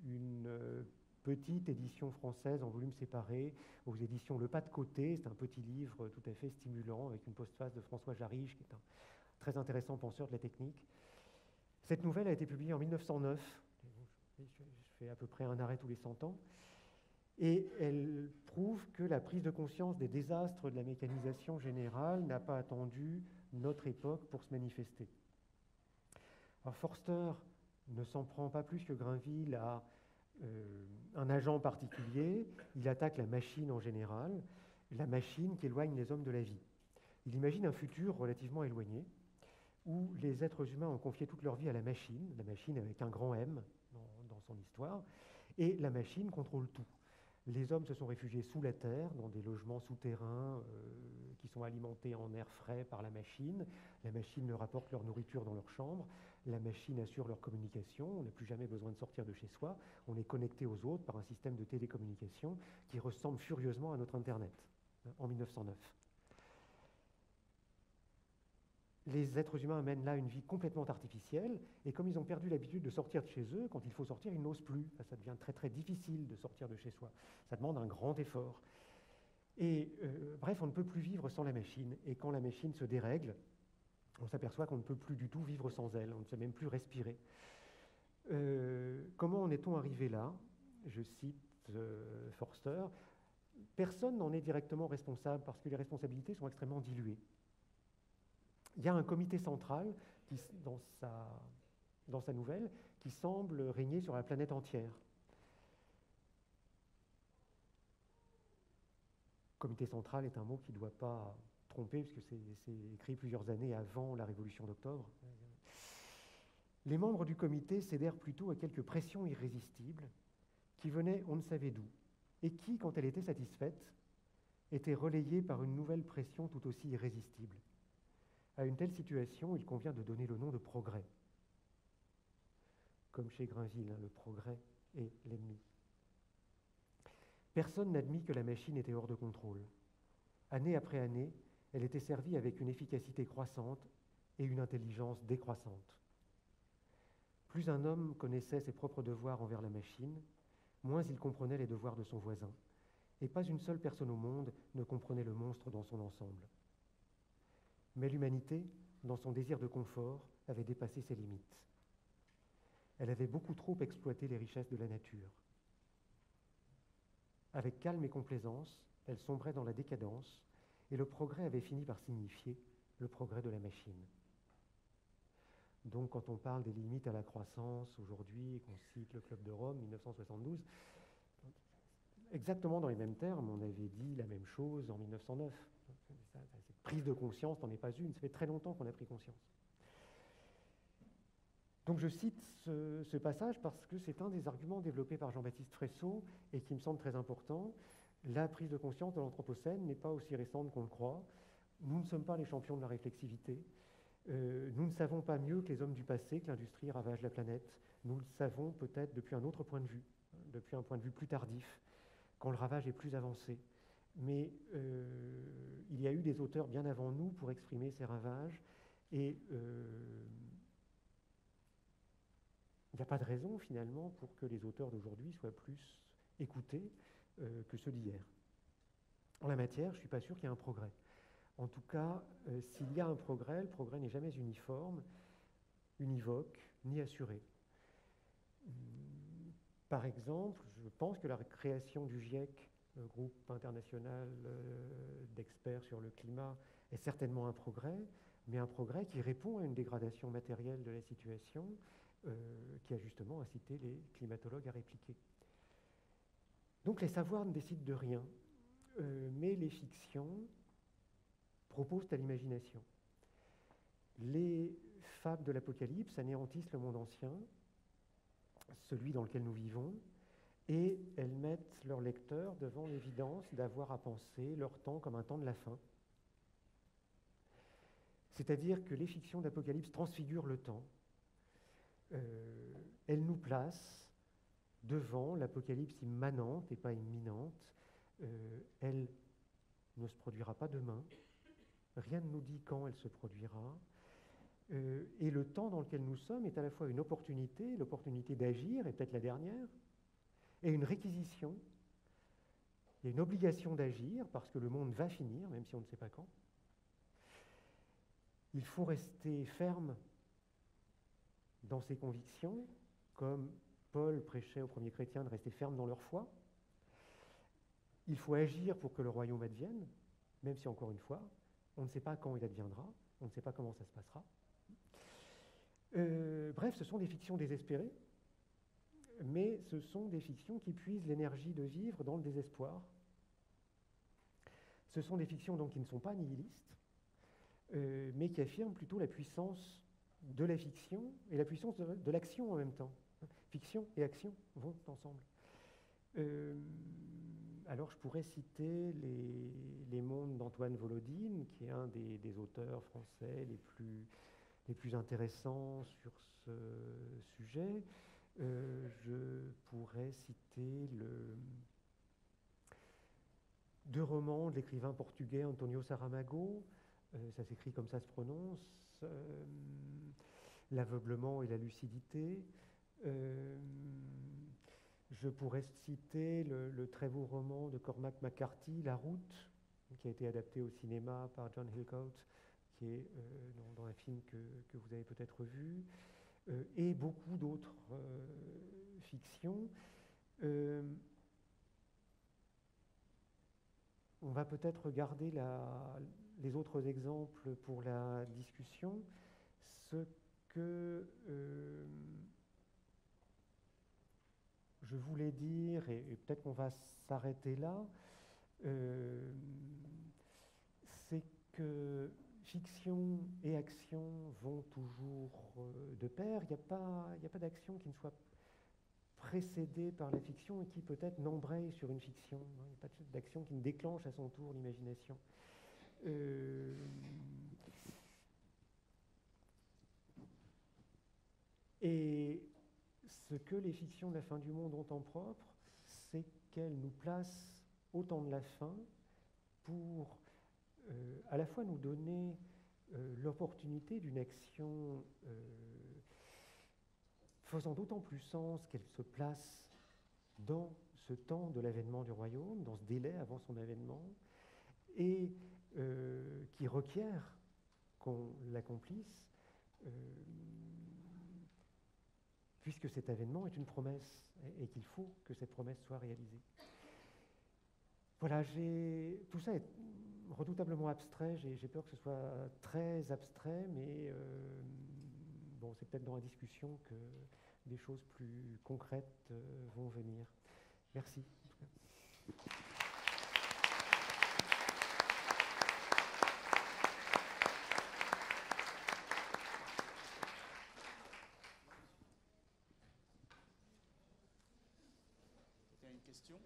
[SPEAKER 2] une petite édition française en volume séparé aux éditions Le Pas de Côté. C'est un petit livre tout à fait stimulant avec une postface de François Jarige, qui est un très intéressant penseur de la technique. Cette nouvelle a été publiée en 1909. Je fais à peu près un arrêt tous les 100 ans. Et elle prouve que la prise de conscience des désastres de la mécanisation générale n'a pas attendu notre époque pour se manifester. Alors Forster ne s'en prend pas plus que Grinville à un agent particulier. Il attaque la machine en général, la machine qui éloigne les hommes de la vie. Il imagine un futur relativement éloigné, où les êtres humains ont confié toute leur vie à la machine avec un grand M dans son histoire, et la machine contrôle tout. Les hommes se sont réfugiés sous la terre, dans des logements souterrains qui sont alimentés en air frais par la machine. La machine leur apporte leur nourriture dans leur chambre. La machine assure leur communication. On n'a plus jamais besoin de sortir de chez soi. On est connecté aux autres par un système de télécommunication qui ressemble furieusement à notre Internet, en 1909. Les êtres humains mènent là une vie complètement artificielle, et comme ils ont perdu l'habitude de sortir de chez eux, quand il faut sortir, ils n'osent plus. Ça devient très très difficile de sortir de chez soi. Ça demande un grand effort. Et bref, on ne peut plus vivre sans la machine, et quand la machine se dérègle, on s'aperçoit qu'on ne peut plus du tout vivre sans elle, on ne sait même plus respirer. Comment en est-on arrivé là? Je cite Forster. Personne n'en est directement responsable, parce que les responsabilités sont extrêmement diluées. Il y a un comité central qui, dans sa nouvelle, qui semble régner sur la planète entière. Comité central est un mot qui ne doit pas tromper, puisque c'est écrit plusieurs années avant la Révolution d'octobre. Les membres du comité cédèrent plutôt à quelques pressions irrésistibles qui venaient on ne savait d'où, et qui, quand elle était satisfaite, étaient relayées par une nouvelle pression tout aussi irrésistible. À une telle situation, il convient de donner le nom de progrès. Comme chez Grinville, hein, le progrès est l'ennemi. Personne n'admit que la machine était hors de contrôle. Année après année, elle était servie avec une efficacité croissante et une intelligence décroissante. Plus un homme connaissait ses propres devoirs envers la machine, moins il comprenait les devoirs de son voisin, et pas une seule personne au monde ne comprenait le monstre dans son ensemble. Mais l'humanité, dans son désir de confort, avait dépassé ses limites. Elle avait beaucoup trop exploité les richesses de la nature. Avec calme et complaisance, elle sombrait dans la décadence, et le progrès avait fini par signifier le progrès de la machine. Donc, quand on parle des limites à la croissance aujourd'hui, et qu'on cite le Club de Rome, 1972, exactement dans les mêmes termes, on avait dit la même chose en 1909. Cette prise de conscience n'en est pas une, ça fait très longtemps qu'on a pris conscience. Donc je cite ce passage parce que c'est un des arguments développés par Jean-Baptiste Fresso et qui me semble très important. La prise de conscience de l'Anthropocène n'est pas aussi récente qu'on le croit. Nous ne sommes pas les champions de la réflexivité. Nous ne savons pas mieux que les hommes du passé que l'industrie ravage la planète. Nous le savons peut-être depuis un autre point de vue, depuis un point de vue plus tardif, quand le ravage est plus avancé. Mais il y a eu des auteurs bien avant nous pour exprimer ces ravages et il n'y a pas de raison finalement pour que les auteurs d'aujourd'hui soient plus écoutés que ceux d'hier. En la matière, je ne suis pas sûr qu'il y ait un progrès. En tout cas, s'il y a un progrès, le progrès n'est jamais uniforme, univoque, ni assuré. Par exemple, je pense que la création du GIEC, le groupe international d'experts sur le climat, est certainement un progrès, mais un progrès qui répond à une dégradation matérielle de la situation, qui a justement incité les climatologues à répliquer. Donc les savoirs ne décident de rien, mais les fictions proposent à l'imagination. Les fables de l'Apocalypse anéantissent le monde ancien, celui dans lequel nous vivons, et elles mettent leurs lecteurs devant l'évidence d'avoir à penser leur temps comme un temps de la fin. C'est-à-dire que les fictions d'Apocalypse transfigurent le temps. Elles nous placent devant l'Apocalypse immanente et pas imminente. Elle ne se produira pas demain. Rien ne nous dit quand elle se produira. Et le temps dans lequel nous sommes est à la fois une opportunité, l'opportunité d'agir, et peut-être la dernière, et une réquisition. Il y a une obligation d'agir, parce que le monde va finir, même si on ne sait pas quand. Il faut rester ferme dans ses convictions, comme Paul prêchait aux premiers chrétiens de rester fermes dans leur foi. Il faut agir pour que le royaume advienne, même si, encore une fois, on ne sait pas quand il adviendra, on ne sait pas comment ça se passera. Bref, ce sont des fictions désespérées, mais ce sont des fictions qui puisent l'énergie de vivre dans le désespoir. Ce sont des fictions donc qui ne sont pas nihilistes, mais qui affirment plutôt la puissance de la fiction et la puissance de l'action en même temps. Fiction et action vont ensemble. Alors je pourrais citer les mondes d'Antoine Volodine, qui est un des auteurs français les plus intéressants sur ce sujet. Je pourrais citer deux romans de l'écrivain portugais António Saramago, ça s'écrit comme ça se prononce, L'aveuglement et la lucidité. Je pourrais citer le très beau roman de Cormac McCarthy, La Route, qui a été adapté au cinéma par John Hillcoat, qui est dans un film que vous avez peut-être vu, et beaucoup d'autres fictions. On va peut-être regarder les autres exemples pour la discussion. Ce que je voulais dire, et peut-être qu'on va s'arrêter là, c'est que fiction et action vont toujours de pair. Il n'y a pas d'action qui ne soit précédée par la fiction et qui peut-être n'embraye sur une fiction. Il n'y a pas d'action qui ne déclenche à son tour l'imagination. Et ce que les fictions de la fin du monde ont en propre, c'est qu'elles nous placent au temps de la fin pour à la fois nous donner l'opportunité d'une action faisant d'autant plus sens qu'elle se place dans ce temps de l'avènement du royaume, dans ce délai avant son avènement, et qui requiert qu'on l'accomplisse, puisque cet avènement est une promesse et qu'il faut que cette promesse soit réalisée. Voilà, tout ça est redoutablement abstrait, j'ai peur que ce soit très abstrait, mais bon, c'est peut-être dans la discussion que des choses plus concrètes vont venir. Merci.
[SPEAKER 1] Il y a une question ?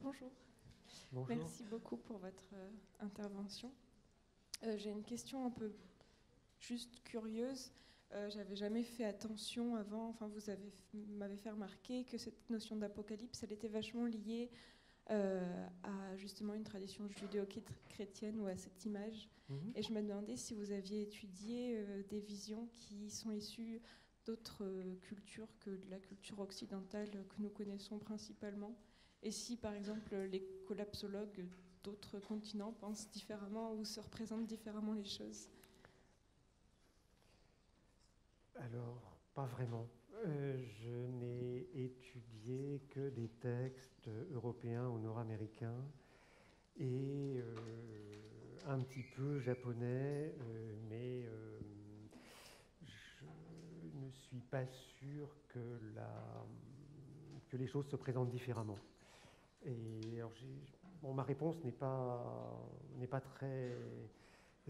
[SPEAKER 3] Bonjour.
[SPEAKER 2] Bonjour.
[SPEAKER 3] Merci beaucoup pour votre intervention. J'ai une question un peu juste curieuse. J'avais jamais fait attention avant, enfin vous m'avez fait remarquer que cette notion d'apocalypse, elle était vachement liée à justement une tradition judéo-chrétienne ou à cette image. Et je me demandais si vous aviez étudié des visions qui sont issues d'autres cultures que de la culture occidentale que nous connaissons principalement. Et si, par exemple, les collapsologues d'autres continents pensent différemment ou se représentent différemment les choses?
[SPEAKER 2] Alors, pas vraiment. Je n'ai étudié que des textes européens ou nord-américains et un petit peu japonais, mais je ne suis pas sûr que les choses se présentent différemment. Et alors ma réponse n'est pas très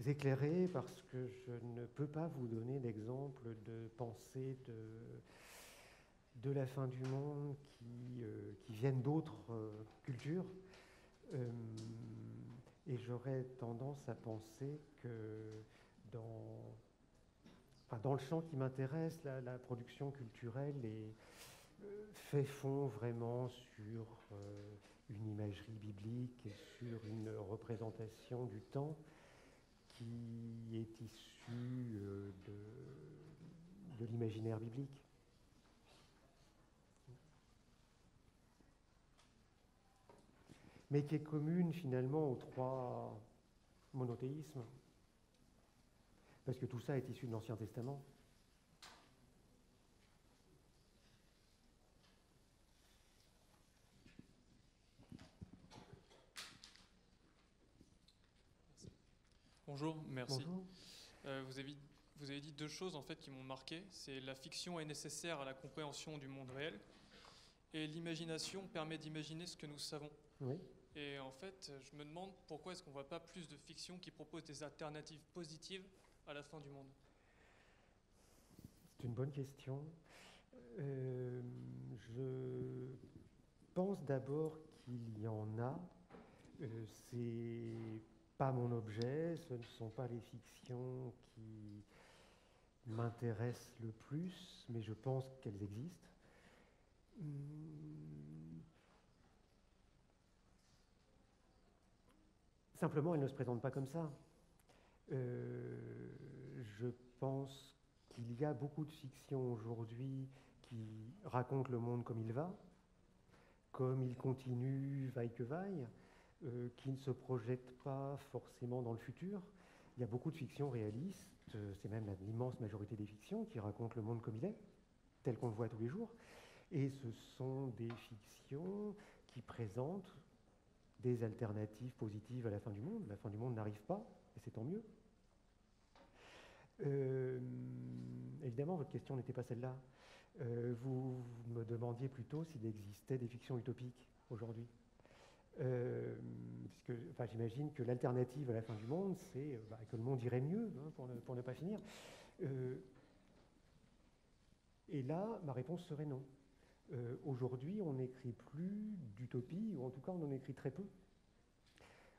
[SPEAKER 2] éclairée parce que je ne peux pas vous donner d'exemple de pensée de la fin du monde qui viennent d'autres cultures. Et j'aurais tendance à penser que dans le champ qui m'intéresse, la production culturelle fait fond vraiment sur une imagerie biblique et sur une représentation du temps qui est issue de l'imaginaire biblique. Mais qui est commune finalement aux trois monothéismes, parce que tout ça est issu de l'Ancien Testament.
[SPEAKER 4] Bonjour, merci.
[SPEAKER 2] Bonjour.
[SPEAKER 4] Vous avez dit deux choses en fait qui m'ont marqué. C'est la fiction est nécessaire à la compréhension du monde réel et l'imagination permet d'imaginer ce que nous savons.
[SPEAKER 2] Oui.
[SPEAKER 4] Et en fait, je me demande pourquoi est-ce qu'on ne voit pas plus de fiction qui propose des alternatives positives à la fin du monde?
[SPEAKER 2] C'est une bonne question. Je pense d'abord qu'il y en a. C'est pas mon objet, ce ne sont pas les fictions qui m'intéressent le plus, mais je pense qu'elles existent. Simplement, elles ne se présentent pas comme ça. Je pense qu'il y a beaucoup de fictions aujourd'hui qui racontent le monde comme il va, comme il continue, vaille que vaille, qui ne se projettent pas forcément dans le futur, Il y a beaucoup de fictions réalistes, c'est même l'immense majorité des fictions qui racontent le monde comme il est, tel qu'on le voit tous les jours. Et ce sont des fictions qui présentent des alternatives positives à la fin du monde. La fin du monde n'arrive pas, et c'est tant mieux. Évidemment, votre question n'était pas celle-là. Vous me demandiez plutôt s'il existait des fictions utopiques aujourd'hui. J'imagine que l'alternative à la fin du monde, c'est que le monde irait mieux, hein, pour ne pas finir. Et là, ma réponse serait non. Aujourd'hui, on n'écrit plus d'utopie, ou en tout cas, on en écrit très peu.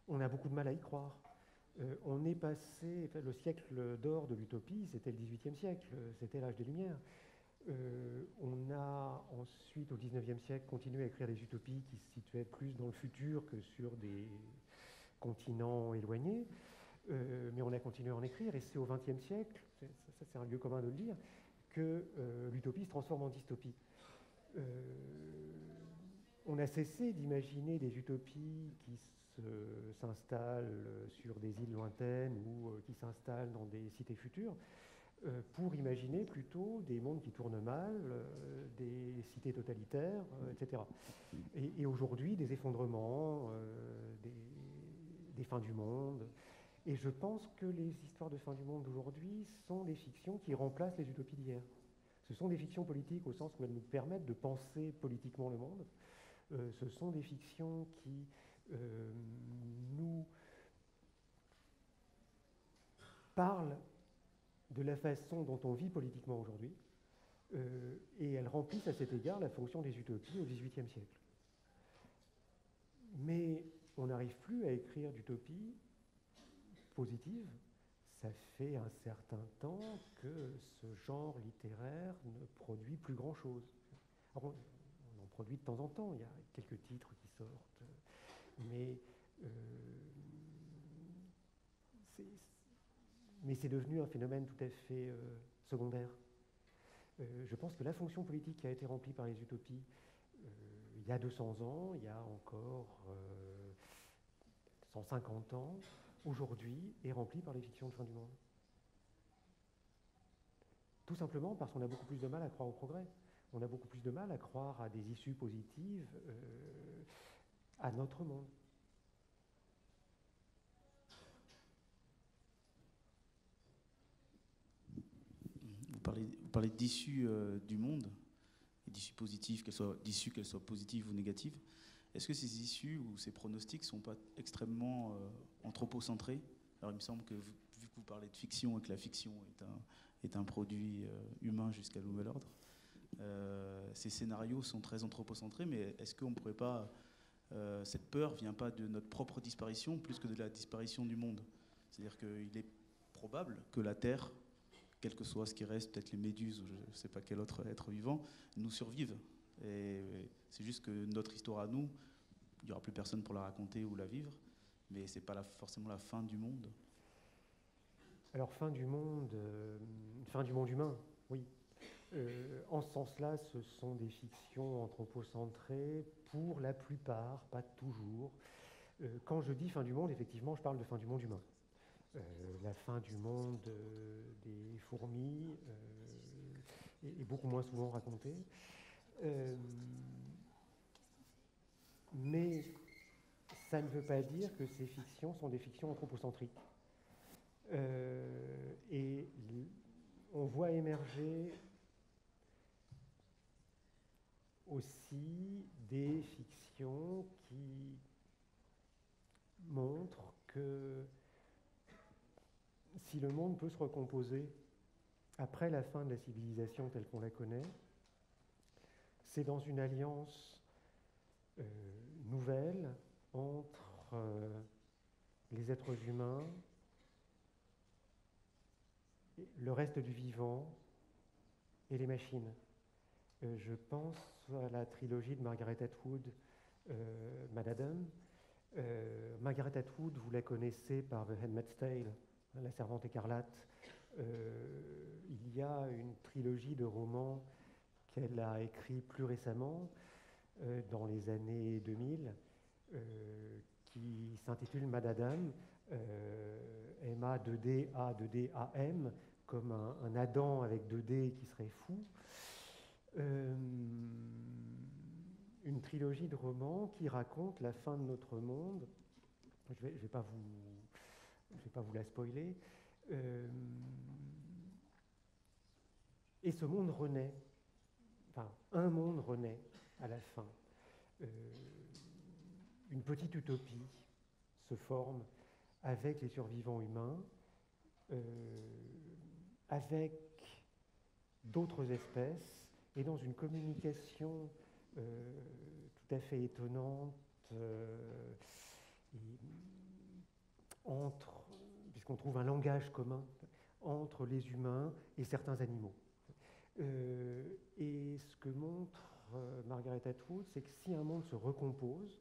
[SPEAKER 2] On a beaucoup de mal à y croire. On est passé, le siècle d'or de l'utopie, c'était le XVIIIe siècle, c'était l'âge des Lumières. On a ensuite, au XIXe siècle, continué à écrire des utopies qui se situaient plus dans le futur que sur des continents éloignés. Mais on a continué à en écrire, et c'est au XXe siècle, ça c'est un lieu commun de le dire, que l'utopie se transforme en dystopie. On a cessé d'imaginer des utopies qui s'installent sur des îles lointaines ou qui s'installent dans des cités futures, pour imaginer plutôt des mondes qui tournent mal, des cités totalitaires, etc. Et aujourd'hui, des effondrements, des fins du monde. Et je pense que les histoires de fin du monde d'aujourd'hui sont des fictions qui remplacent les utopies d'hier. Ce sont des fictions politiques au sens où elles nous permettent de penser politiquement le monde. Ce sont des fictions qui nous parlent de la façon dont on vit politiquement aujourd'hui, et elles remplissent à cet égard la fonction des utopies au XVIIIe siècle. Mais on n'arrive plus à écrire d'utopies positives. Ça fait un certain temps que ce genre littéraire ne produit plus grand-chose. Alors, on en produit de temps en temps, il y a quelques titres qui sortent, mais c'est devenu un phénomène tout à fait secondaire. Je pense que la fonction politique qui a été remplie par les utopies il y a 200 ans, il y a encore 150 ans, aujourd'hui, est remplie par les fictions de fin du monde. Tout simplement parce qu'on a beaucoup plus de mal à croire au progrès. On a beaucoup plus de mal à croire à des issues positives à notre monde.
[SPEAKER 5] Vous parlez d'issues du monde, d'issues positives, qu'elles soient positives ou négatives. Est-ce que ces issues ou ces pronostics ne sont pas extrêmement anthropocentrés? Alors il me semble que, vu que vous parlez de fiction et que la fiction est un produit humain jusqu'à nouvel ordre, ces scénarios sont très anthropocentrés, mais est-ce qu'on ne pourrait pas... cette peur ne vient pas de notre propre disparition plus que de la disparition du monde? C'est-à-dire qu'il est probable que la Terre, quel que soit ce qui reste, peut-être les méduses ou je ne sais pas quel autre être vivant, nous survivent. Et c'est juste que notre histoire à nous, il n'y aura plus personne pour la raconter ou la vivre, mais ce n'est pas forcément la fin du monde.
[SPEAKER 2] Alors, fin du monde humain, oui. En ce sens-là, ce sont des fictions anthropocentrées pour la plupart, pas toujours. Quand je dis fin du monde, effectivement, je parle de fin du monde humain. La fin du monde des fourmis est beaucoup moins souvent racontée. Mais ça ne veut pas dire que ces fictions sont des fictions anthropocentriques. Et on voit émerger aussi des fictions qui montrent que si le monde peut se recomposer après la fin de la civilisation telle qu'on la connaît, c'est dans une alliance nouvelle entre les êtres humains, le reste du vivant et les machines. Je pense à la trilogie de Margaret Atwood, Mad Adam. Margaret Atwood, vous la connaissez par The Handmaid's Tale, La Servante écarlate. Il y a une trilogie de romans qu'elle a écrit plus récemment, dans les années 2000, qui s'intitule Mad Adam. MA 2D, A 2D, AM, comme un Adam avec 2D qui serait fou. Une trilogie de romans qui raconte la fin de notre monde. Je vais pas vous la spoiler. Et ce monde renaît, enfin un monde renaît à la fin. Une petite utopie se forme avec les survivants humains, avec d'autres espèces, et dans une communication tout à fait étonnante puisqu'on trouve un langage commun entre les humains et certains animaux. Et ce que montre Margaret Atwood, c'est que si un monde se recompose,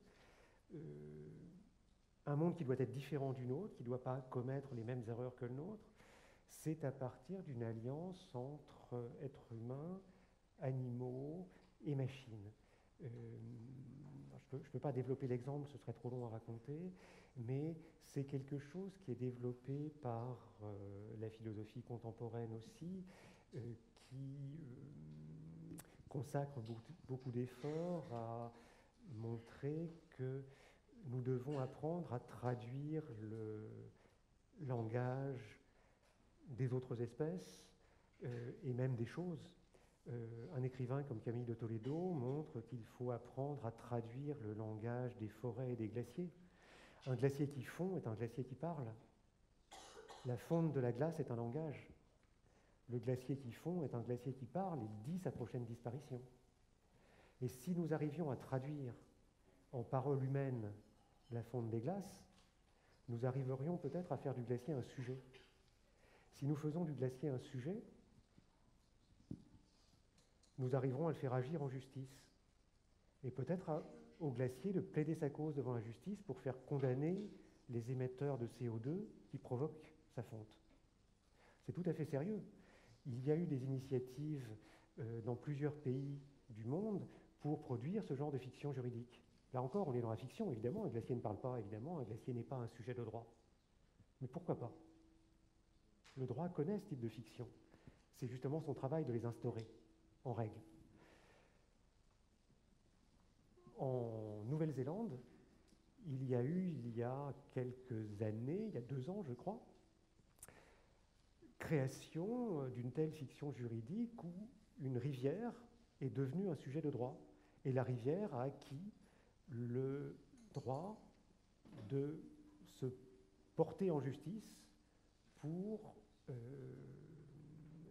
[SPEAKER 2] un monde qui doit être différent du nôtre, qui ne doit pas commettre les mêmes erreurs que le nôtre, c'est à partir d'une alliance entre êtres humains, animaux et machines. Je ne peux pas développer l'exemple, ce serait trop long à raconter, mais c'est quelque chose qui est développé par la philosophie contemporaine aussi, qui consacre beaucoup d'efforts à montrer que nous devons apprendre à traduire le langage des autres espèces et même des choses. Un écrivain comme Camille de Toledo montre qu'il faut apprendre à traduire le langage des forêts et des glaciers. Un glacier qui fond est un glacier qui parle. La fonte de la glace est un langage. Le glacier qui fond est un glacier qui parle et dit sa prochaine disparition. Et si nous arrivions à traduire en paroles humaines la fonte des glaces, nous arriverions peut-être à faire du glacier un sujet. Si nous faisons du glacier un sujet, nous arriverons à le faire agir en justice. Et peut-être au glacier de plaider sa cause devant la justice pour faire condamner les émetteurs de CO2 qui provoquent sa fonte. C'est tout à fait sérieux. Il y a eu des initiatives dans plusieurs pays du monde pour produire ce genre de fiction juridique. Là encore, on est dans la fiction, évidemment. Un glacier ne parle pas, évidemment. Un glacier n'est pas un sujet de droit. Mais pourquoi pas? Le droit connaît ce type de fiction. C'est justement son travail de les instaurer en règle. En Nouvelle-Zélande, il y a quelques années, il y a 2 ans, je crois, création d'une telle fiction juridique où une rivière est devenue un sujet de droit. Et la rivière a acquis le droit de se porter en justice pour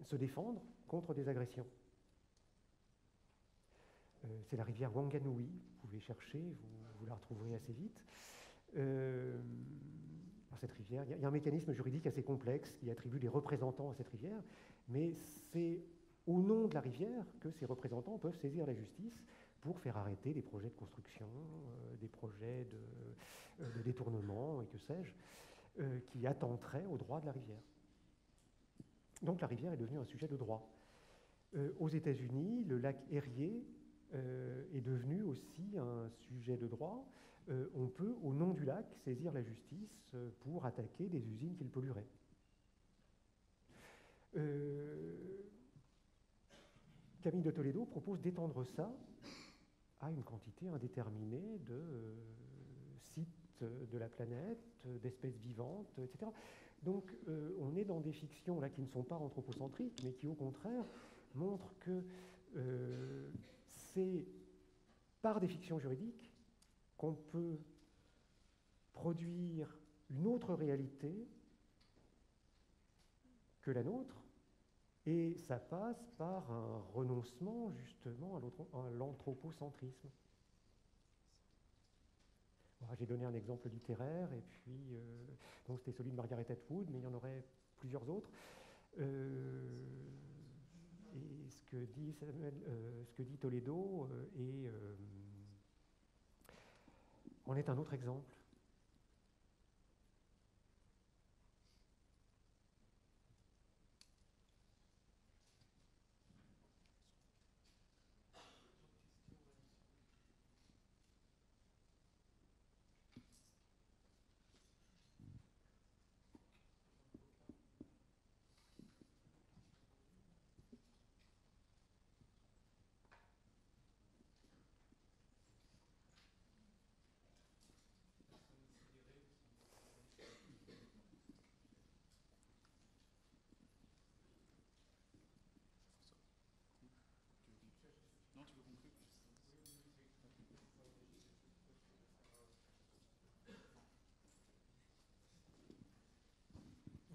[SPEAKER 2] se défendre contre des agressions. C'est la rivière Wanganui, vous pouvez chercher, vous la retrouverez assez vite. Cette rivière, il y a un mécanisme juridique assez complexe qui attribue des représentants à cette rivière, mais c'est au nom de la rivière que ces représentants peuvent saisir la justice pour faire arrêter des projets de construction, des projets de détournement et que sais-je, qui attenteraient au droit de la rivière. Donc la rivière est devenue un sujet de droit. Aux États-Unis, le lac Erie est devenu aussi un sujet de droit. On peut, au nom du lac, saisir la justice pour attaquer des usines qui le pollueraient. Camille de Toledo propose d'étendre ça à une quantité indéterminée de sites de la planète, d'espèces vivantes, etc. Donc on est dans des fictions là, qui ne sont pas anthropocentriques, mais qui au contraire montrent que c'est par des fictions juridiques qu'on peut produire une autre réalité que la nôtre, et ça passe par un renoncement justement à l'anthropocentrisme. Voilà, j'ai donné un exemple littéraire, et puis donc c'était celui de Margaret Atwood, mais il y en aurait plusieurs autres. Et ce que dit Toledo en est un autre exemple.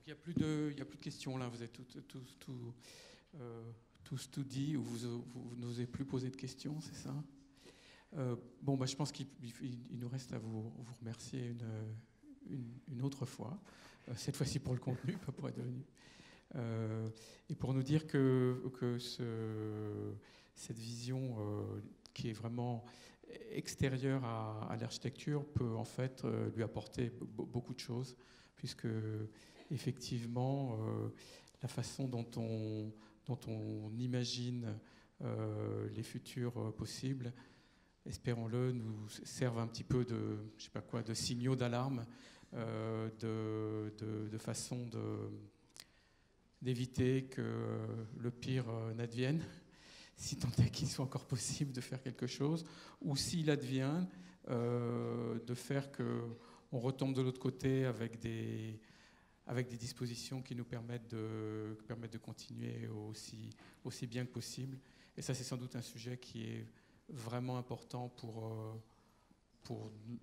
[SPEAKER 1] Il n'y a plus de questions là, vous êtes tous tout dit, ou vous n'osez plus poser de questions, c'est ça? Bon, je pense qu'il nous reste à vous remercier une autre fois, cette fois-ci pour le contenu, pas pour être venu. Et pour nous dire que cette vision qui est vraiment extérieure à l'architecture peut en fait lui apporter beaucoup de choses, puisque effectivement la façon dont on imagine les futurs possibles, espérons-le, nous servent un petit peu de signaux d'alarme, de façon d'éviter que le pire n'advienne, si tant est qu'il soit encore possible de faire quelque chose, ou s'il advient, de faire qu'on retombe de l'autre côté avec des dispositions qui nous permettent de continuer aussi bien que possible. Et ça, c'est sans doute un sujet qui est vraiment important pour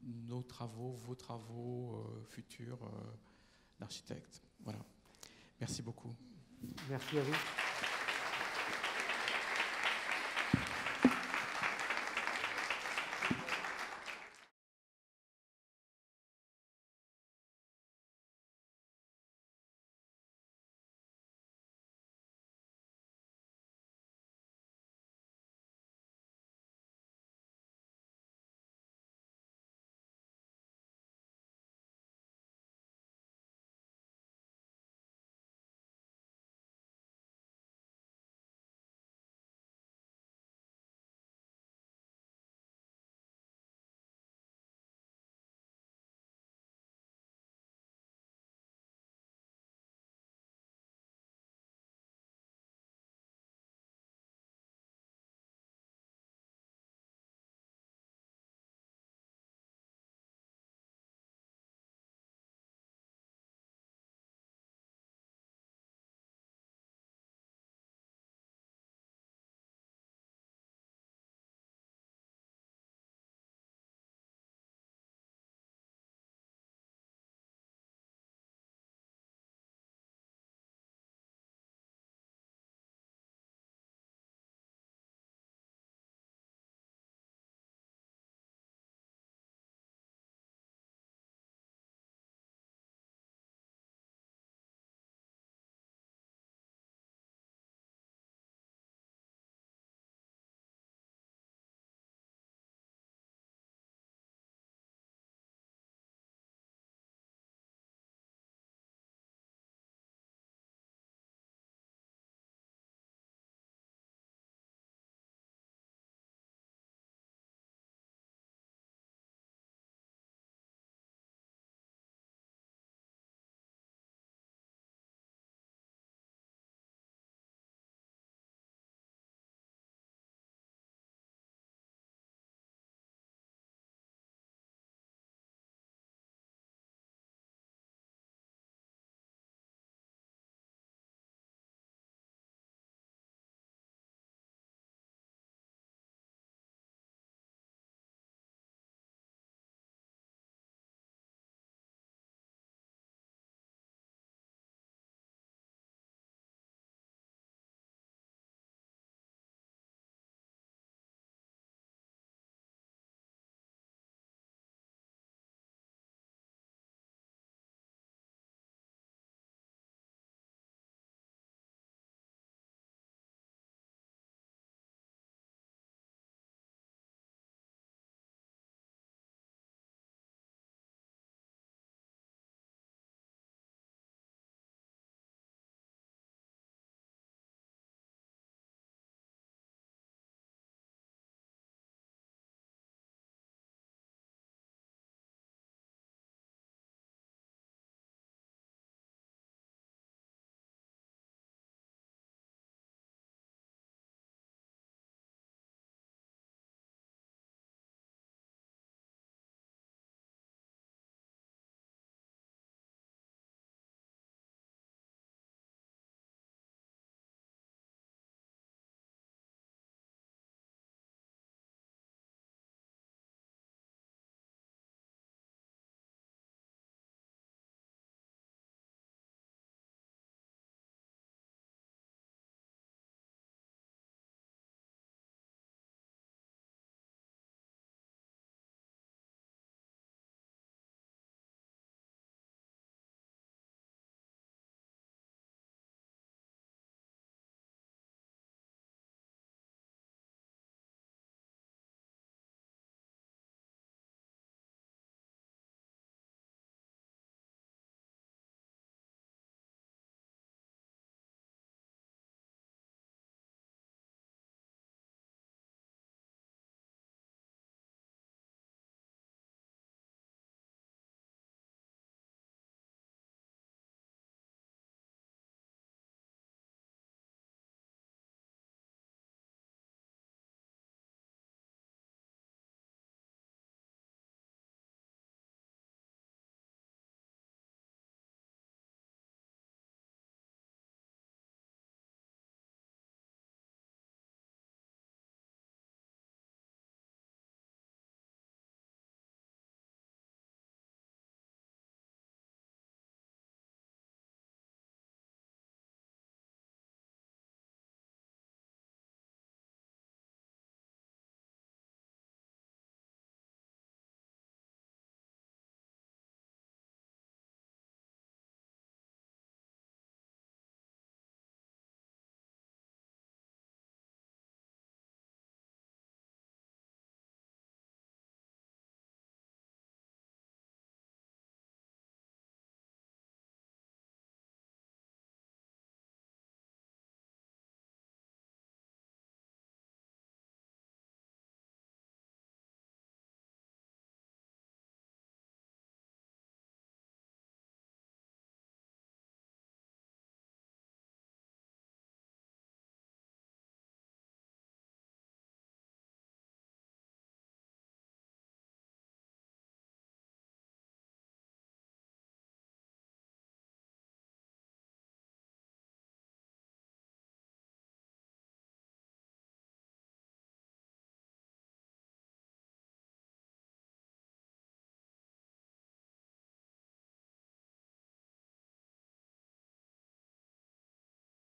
[SPEAKER 1] nos travaux, vos travaux futurs d'architectes. Voilà. Merci beaucoup.
[SPEAKER 2] Merci à vous.